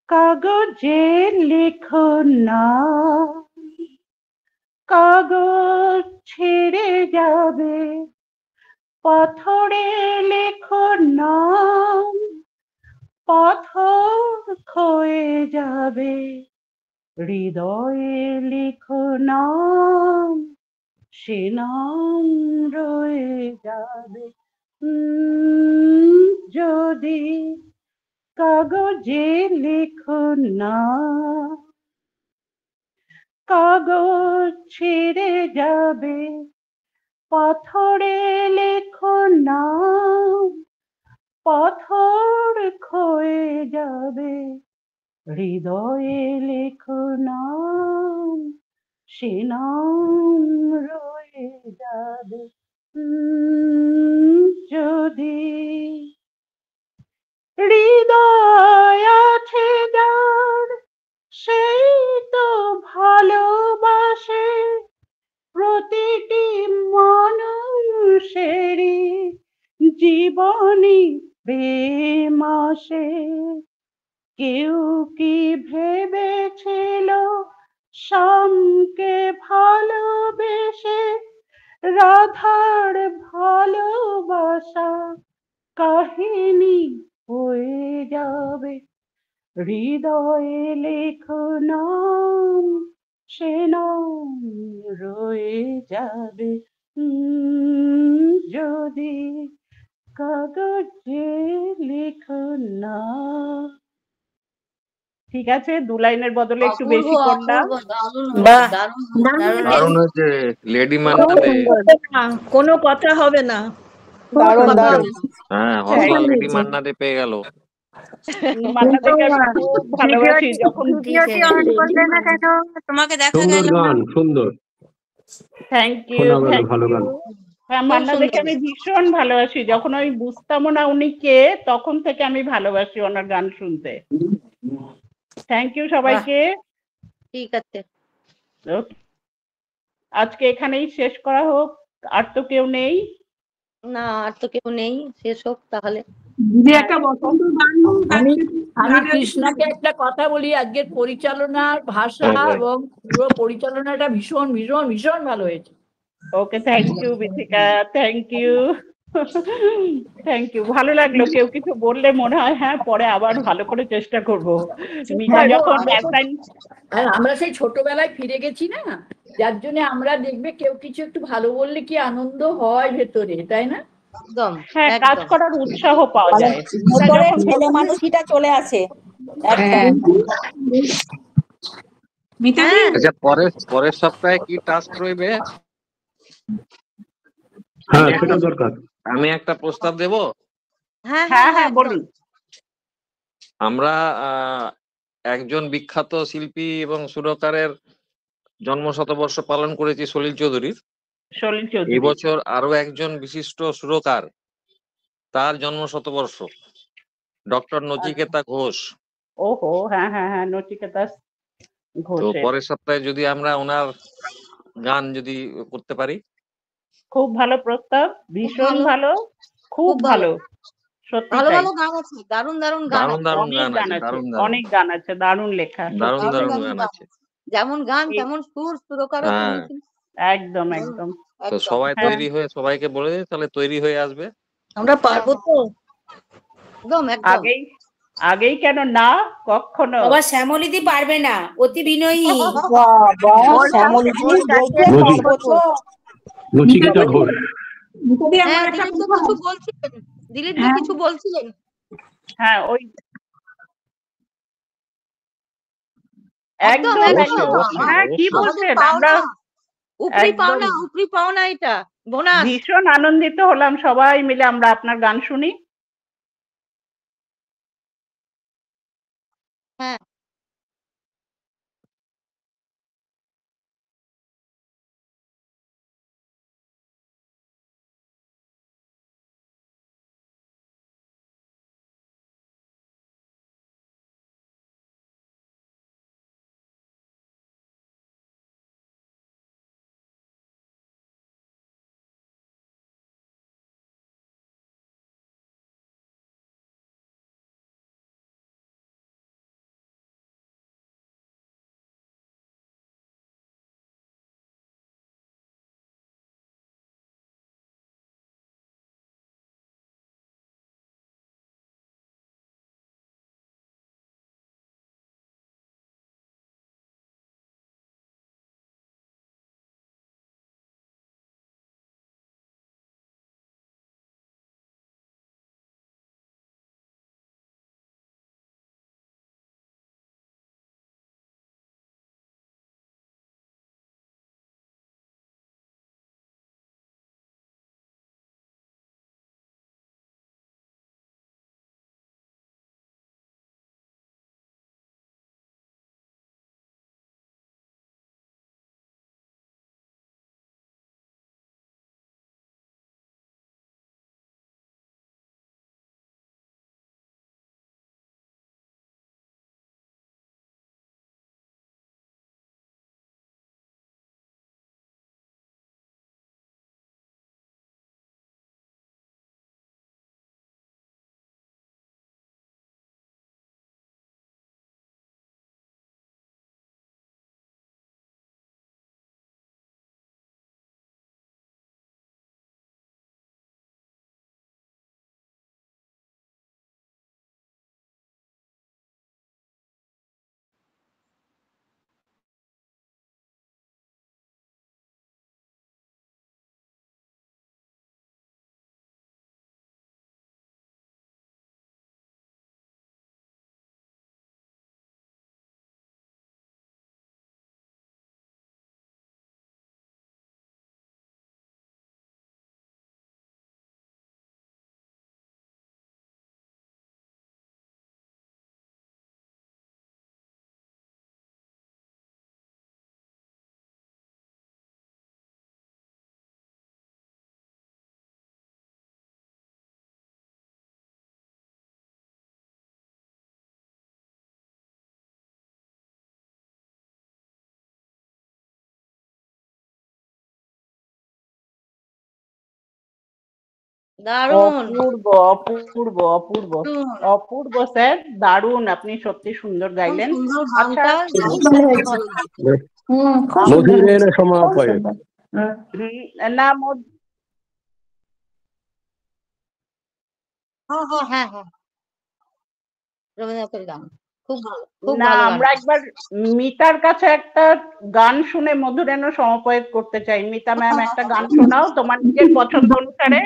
কাগজে লেখো না, কাগজ ছেড়ে যাবে, পাথরে লেখো নাম, পাথর ক্ষয়ে যাবে, হৃদয়ে লেখো নাম, সে নাম রয়ে যাবে। যদি কাগজে লেখো না, কাগজ ছিঁড়ে যাবে, পাথরে লেখো নাম, পাথর ক্ষয়ে যাবে, হৃদয়ে লেখো নাম, সে নাম রয়ে যাবে। যদি হৃদয় আছে যার, সেই তো ভালোবাসে, প্রতিটি মানুষেরই জীবনী প্রেম আসে। কেউ কি ভেবেছিল শ্যামকে ভালোবেসে রাধার ভালোবাসা কাহিনী হয়ে যাবে, হৃদয়ে লেখো নাম, সে নাম রয়ে যাবে। যদি কাগজে লেখো না। ঠিক আছে, 2 লাইনের বদলে একটু বেশি করলাম। দারুণ হয়েছে লেডি মান্না দে। কোনো কথা হবে না। হ্যাঁ, হসলা লেডি মান্না দে পেয়ে গেল। মান্না দেখে আমি খুব ভালোবাসি, যখন ভিডিওটি অন করলে না কেন? তোমাকে দেখা গেল না। সুন্দর। Thank you, thank you. হ্যাঁ, মান্না দেখে আমি ভীষণ ভালোবাসি, যখন আমি বুঝতামও না উনি কে, তখন থেকে আমি ভালোবাসি ওনার গান শুনতে। থ্যাংক ইউ সবাইকে। ঠিক আছে, আজকে এখানেই শেষ করা হোক। আর তো কেউ নেই? না, আর তো কেউ নেই, শেষ হোক তাহলে। আমি কৃষ্ণাকে একটা কথা বলি, আজকের পরিচালনার ভাষা এবং পুরো পরিচালনাটা ভীষণ ভীষণ ভীষণ ভালো হয়েছে। Okay, thank you Bithika, thank you, thank you. ভালো লাগলো, কেউ কিছু বললে মনে হয় হ্যাঁ পরে আবার ভালো করে চেষ্টা করব। যখন আমরা সেই ছোটবেলায় ফিরে গেছি না, যার জন্য আমরা দেখবে কেউ কিছু একটু ভালো বললে কি আনন্দ হয় ভেতরে, তাই না? একদম, হ্যাঁ, কাজ করার উৎসাহ পাওয়া যায়, ছেলে মানুষটা চলে আসে। আচ্ছা, পরের সপ্তাহে কি টাস্ক রইবে? হ্যাঁ, সেটা দরকার। আমি একটা প্রস্তাব দেব। হ্যাঁ হ্যাঁ হ্যাঁ, বলুন। আমরা একজন বিখ্যাত শিল্পী এবং সুরকারের জন্ম শতবর্ষ পালন করেছি সলিল চৌধুরীর। সলিল চৌধুরী, এই বছর আরো একজন বিশিষ্ট সুরকার, তার জন্ম শতবর্ষ, ডক্টর নচিকেতা ঘোষ। ওহো, হ্যাঁ হ্যাঁ হ্যাঁ, নচিকেতা তো ঘোষের। পরের সপ্তাহে যদি আমরা ওনার গান যদি করতে পারি। খুব ভালো প্রস্তাব, ভীষণ ভালো, খুব খুব ভালো। ভালো, সত্যি ভালো তাই। ভালো গান আছে, দারুণ দারুণ গান দারুণ আছে, দারুণ অনেক গান গান আছে, আছে, দারুণ দারুণ, অনেক গান আছে, দারুণ লেখা, দারুণ সত্যি দারুণ তাই। গান আছে। যেমন গান এই- তেমন সুর, সুরকারও হ্যাঁ, তেমনি কিন্তু। একদম একদম। তো একদম। সবাই হ্যাঁ, তৈরি হয়ে, সবাইকে বলে দিই তাহলে তৈরি হয়ে আসবে। আমরা পারবো তো, একদম একদম। আগেই আগেই কেন না, কখনো। বাবা শ্যামলীদি পারবে না, অতি বিনয়ী। বাবা শ্যামলীদি বলছে পারবো তো। নচিকেতা ঘোষ। নিতাদি আমার হ্যাঁ, একটা দিলীপ দা কথা। কিছু বলছিলেন, দিলীপ দা হ্যাঁ। কিছু বলছিলেন। হ্যাঁ, ওই একদম একদম একদম। একদম। অবশ্যই, হ্যাঁ, কি অবশ্যই। আমাদের বলছেন, পাওনা, আমরা উপরি একদম পাওনা, উপরি পাওনা, এটা বোনাস। ভীষণ আনন্দিত হলাম সবাই মিলে আমরা আপনার গান শুনি। হ্যাঁ, দারুণ অপূর্ব অপূর্ব অপূর্ব অপূর্ব স্যার, দারুণ, আপনি সত্যি সুন্দর গাইলেন। সুন্দর আচ্ছা, গানটা, গাইতে খুব ভালো লাগছে। খুব সুন্দর মধুরের হয়েছে, খুব সমাপয়ে। সুন্দর। না হ্যাঁ হ্যাঁ হ্যাঁ হ্যাঁ, রবীন্দ্রনাথের গান খুব ভালো, খুব না, ভালো গান। আমরা একবার মিতার কাছে একটা গান শুনে মধুরেণ সমপয়েত করতে চাই। মিতা ম্যাম, একটা গান শোনাও তোমার নিজের পছন্দ অনুসারে,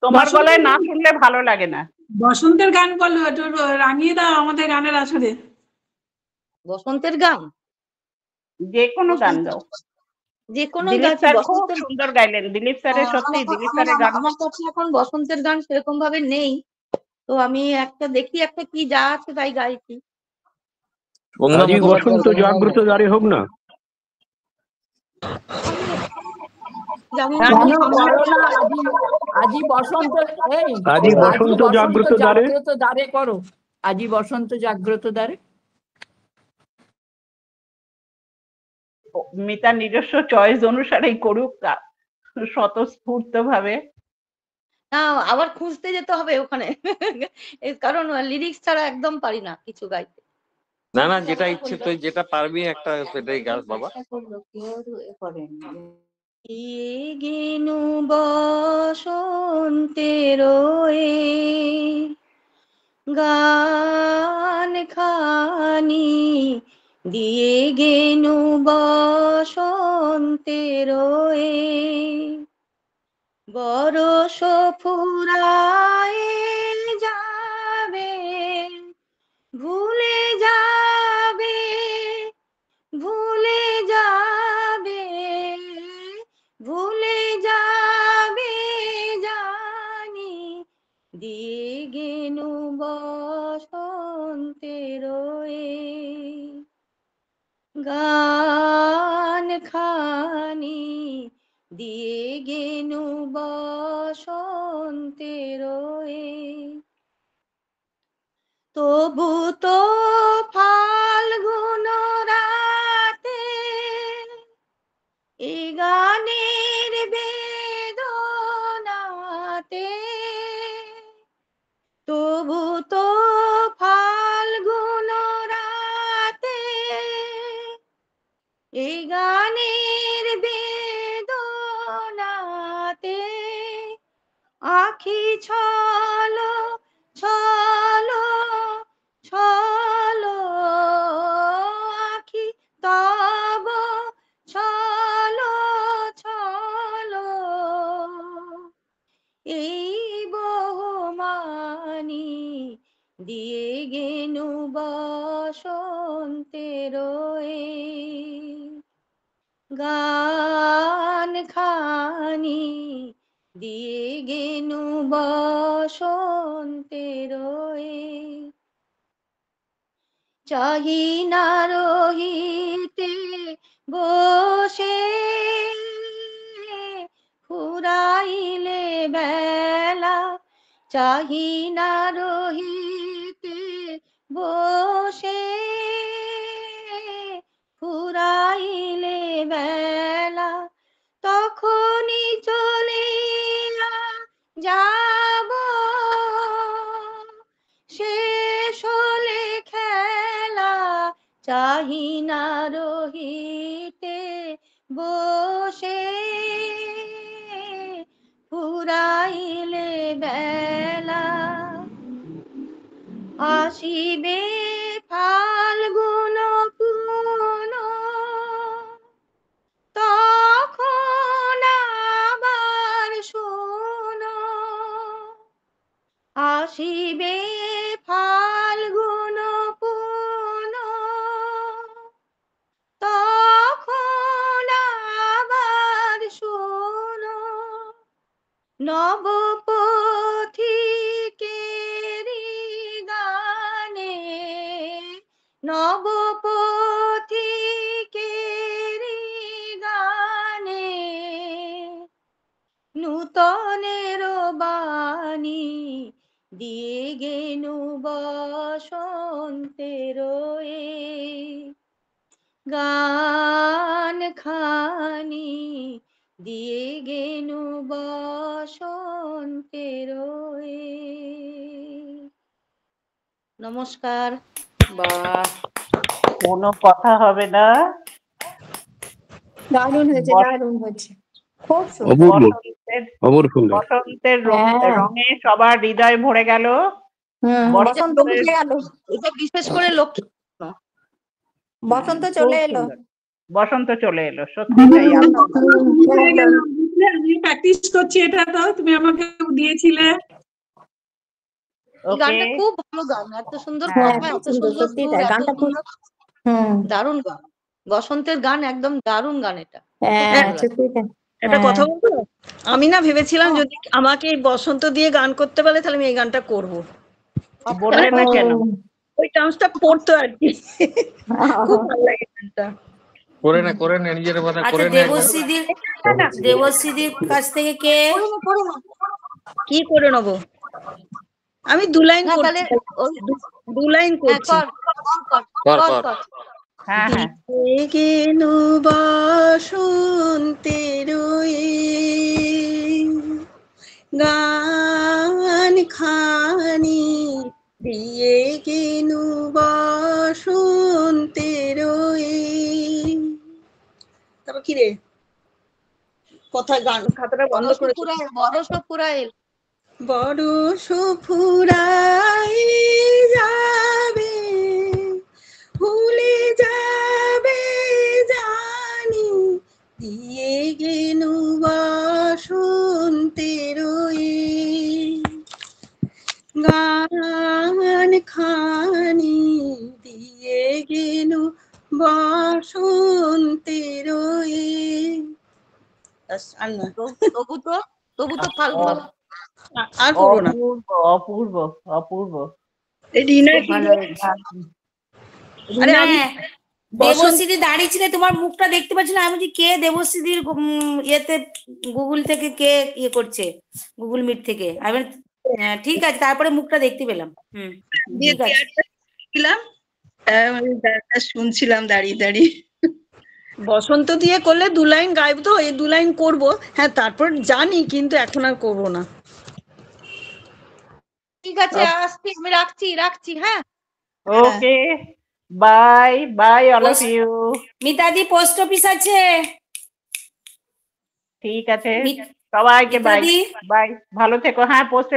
তোমার গলায় না শুনলে ভালো লাগে না। বসন্তের গান বলো, একটু রাঙিয়ে দাও আমাদের গানের আসরে। বসন্তের গান, যে কোনো গান গাও। যে কোনো দিলীপ গাছ। স্যার খুব বসন্তের সুন্দর গাইলেন, দিলীপ স্যারের সত্যি, দিলীপ স্যারের গান। আমার কাছে এখন বসন্তের গান সেরকম ভাবে নেই, তো আমি একটা দেখি, একটা কি যা আছে তাই গাইছি। আজই বসন্ত জাগ্রত দ্বারে হোক না। জানি না, না কেন কি করো করবো। না? আজি বসন্ত, এই আজি বসন্ত জাগ্রত দ্বারে জাগ্রত দ্বারে করো, আজি বসন্ত জাগ্রত দ্বারে। মিতা নিজস্ব চয়েস অনুসারেই করুক স্বতঃস্ফূর্ত ভাবে। না আবার খুঁজতে যেতে হবে ওখানে কারণ লিরিক্স ছাড়া একদম পারি না কিছু গাইতে। না না, যেটা ইচ্ছে তুই যেটা পারবি একটা সেটাই গাস বাবা। গেনু বসন্তের গান খানি দিয়ে গেনু বসন্তের বরষ ফুরায় যাবে ভুলে যাবে ভুলে যাবে ভুলে যাবে জানি দিয়ে গেনু বসন্তের গান খানি দিয়ে গেনু বসন্তের তবু তো ফাল্গুন রাতে এই গানের বেদনাতে তবু তো ফাল্গুন রাতে এই গানের বেদনাতে আখি ছলো ছলো ছলো আখি তব ছলো ছলো এই বহুমানি দিয়ে গেনু বসন্তের গান খানি দিয়ে গেনু বসন্তের চাহি না রহিতে বসে ফুরাইলে বেলা চাহি না রহিতে বসে ফুরাইলে বেলা তখনই চলে যাব শেষ হলে খেলা চাহি না রহিতে বসে ফুরাইলে বেলা আসিবে ফাল্গুন পুন তখন আবার শোনো আসিবে ফাল্গুন পুন তখন আবার শোনো নব পথিকেরি গানে নব পথিকেরি গানে নূতনের বাণী দিয়ে গেনু বসন্তের গান খানি দিয়ে গেনু বসন্তের নমস্কার। বাহ, কোনো কথা হবে না। দারুণ হয়েছে, বস- দারুণ হয়েছে, খুব সুন্দর। অপূর্ব বসন্তের অপূর্ব সুন্দর। বসন্তের হ্যাঁ। রঙে সবার হৃদয় ভরে গেল। বসন্ত বসন্তের উঠে গেল, এটা বিশেষ করে লক্ষ্মী বসন্ত চলে খুব এলো। সুন্দর। বসন্ত চলে এলো, সত্যি তাই। আমি প্র্যাকটিস করছি এটা, তো তুমি আমাকে দিয়েছিলে। এই গানটা খুব ভালো গান, এত সুন্দর হ্যাঁ, কথা, খুব এত সুন্দর, সুন্দর সত্যি সুর, তাই, এত গানটা খুব সুন্দর দারুণ গান। বসন্তের গান একদম দারুণ গান এটা। হ্যাঁ, সত্যি তাই। একটা হ্যাঁ। কথা বলবো, আমি না ভেবেছিলাম যদি আমাকে এই বসন্ত দিয়ে গান করতে পারলে তাহলে আমি এই গানটা করবো। বললে না কেন? ওই টার্মসটা পড়তো আর কি, খুব ভালো লাগে গানটা। করে নে নিজের কথা আচ্ছা, করে নে একবার। দেবশ্রীদির কাছ থেকে কে? কি করে নেবো? আমি 2 লাইন না, করছি, তাহলে ওই 2 লাইন হ্যাঁ, করছি। কর কর হ্যাঁ হ্যাঁ দিকে গেল বসন্তের গান খানি দিয়ে গেল বসন্তের তারপর কি রে কোথায় গান খাতাটা বন্ধ করে বরস পুরাইল বরস ফুরাই যাবে ভুলে যাবে জানি দিয়ে গেল বসন্তের গান খানি দিয়ে গেল বসন্তের তবু তো ফাল্গুন আর করবো না। অপূর্ব অপূর্ব আরে আমি দেবশ্রীদি দাঁড়িয়ে ছিল, তোমার মুখটা দেখতে পাচ্ছি না। আমি যে কে দেবশ্রীদির ইয়েতে গুগল থেকে কে ইয়ে করছে, গুগল মিট থেকে। আমি ঠিক আছে, তারপরে মুখটা দেখতে পেলাম। ঠিক আছে, শুনছিলাম দাঁড়িয়ে দাঁড়িয়ে। বসন্ত দিয়ে করলে 2 লাইন গাইব, তো এই 2 লাইন করবো। হ্যাঁ, তারপর জানি, কিন্তু এখন আর করবো না। ঠিক আছে, আসছি, আমি রাখছি। হ্যাঁ, okay, bye bye all of you. মিতাদি পোস্ট অফিস আছে। ঠিক আছে, সবাইকে বাই বাই, ভালো থেকো। হ্যাঁ, পোস্ট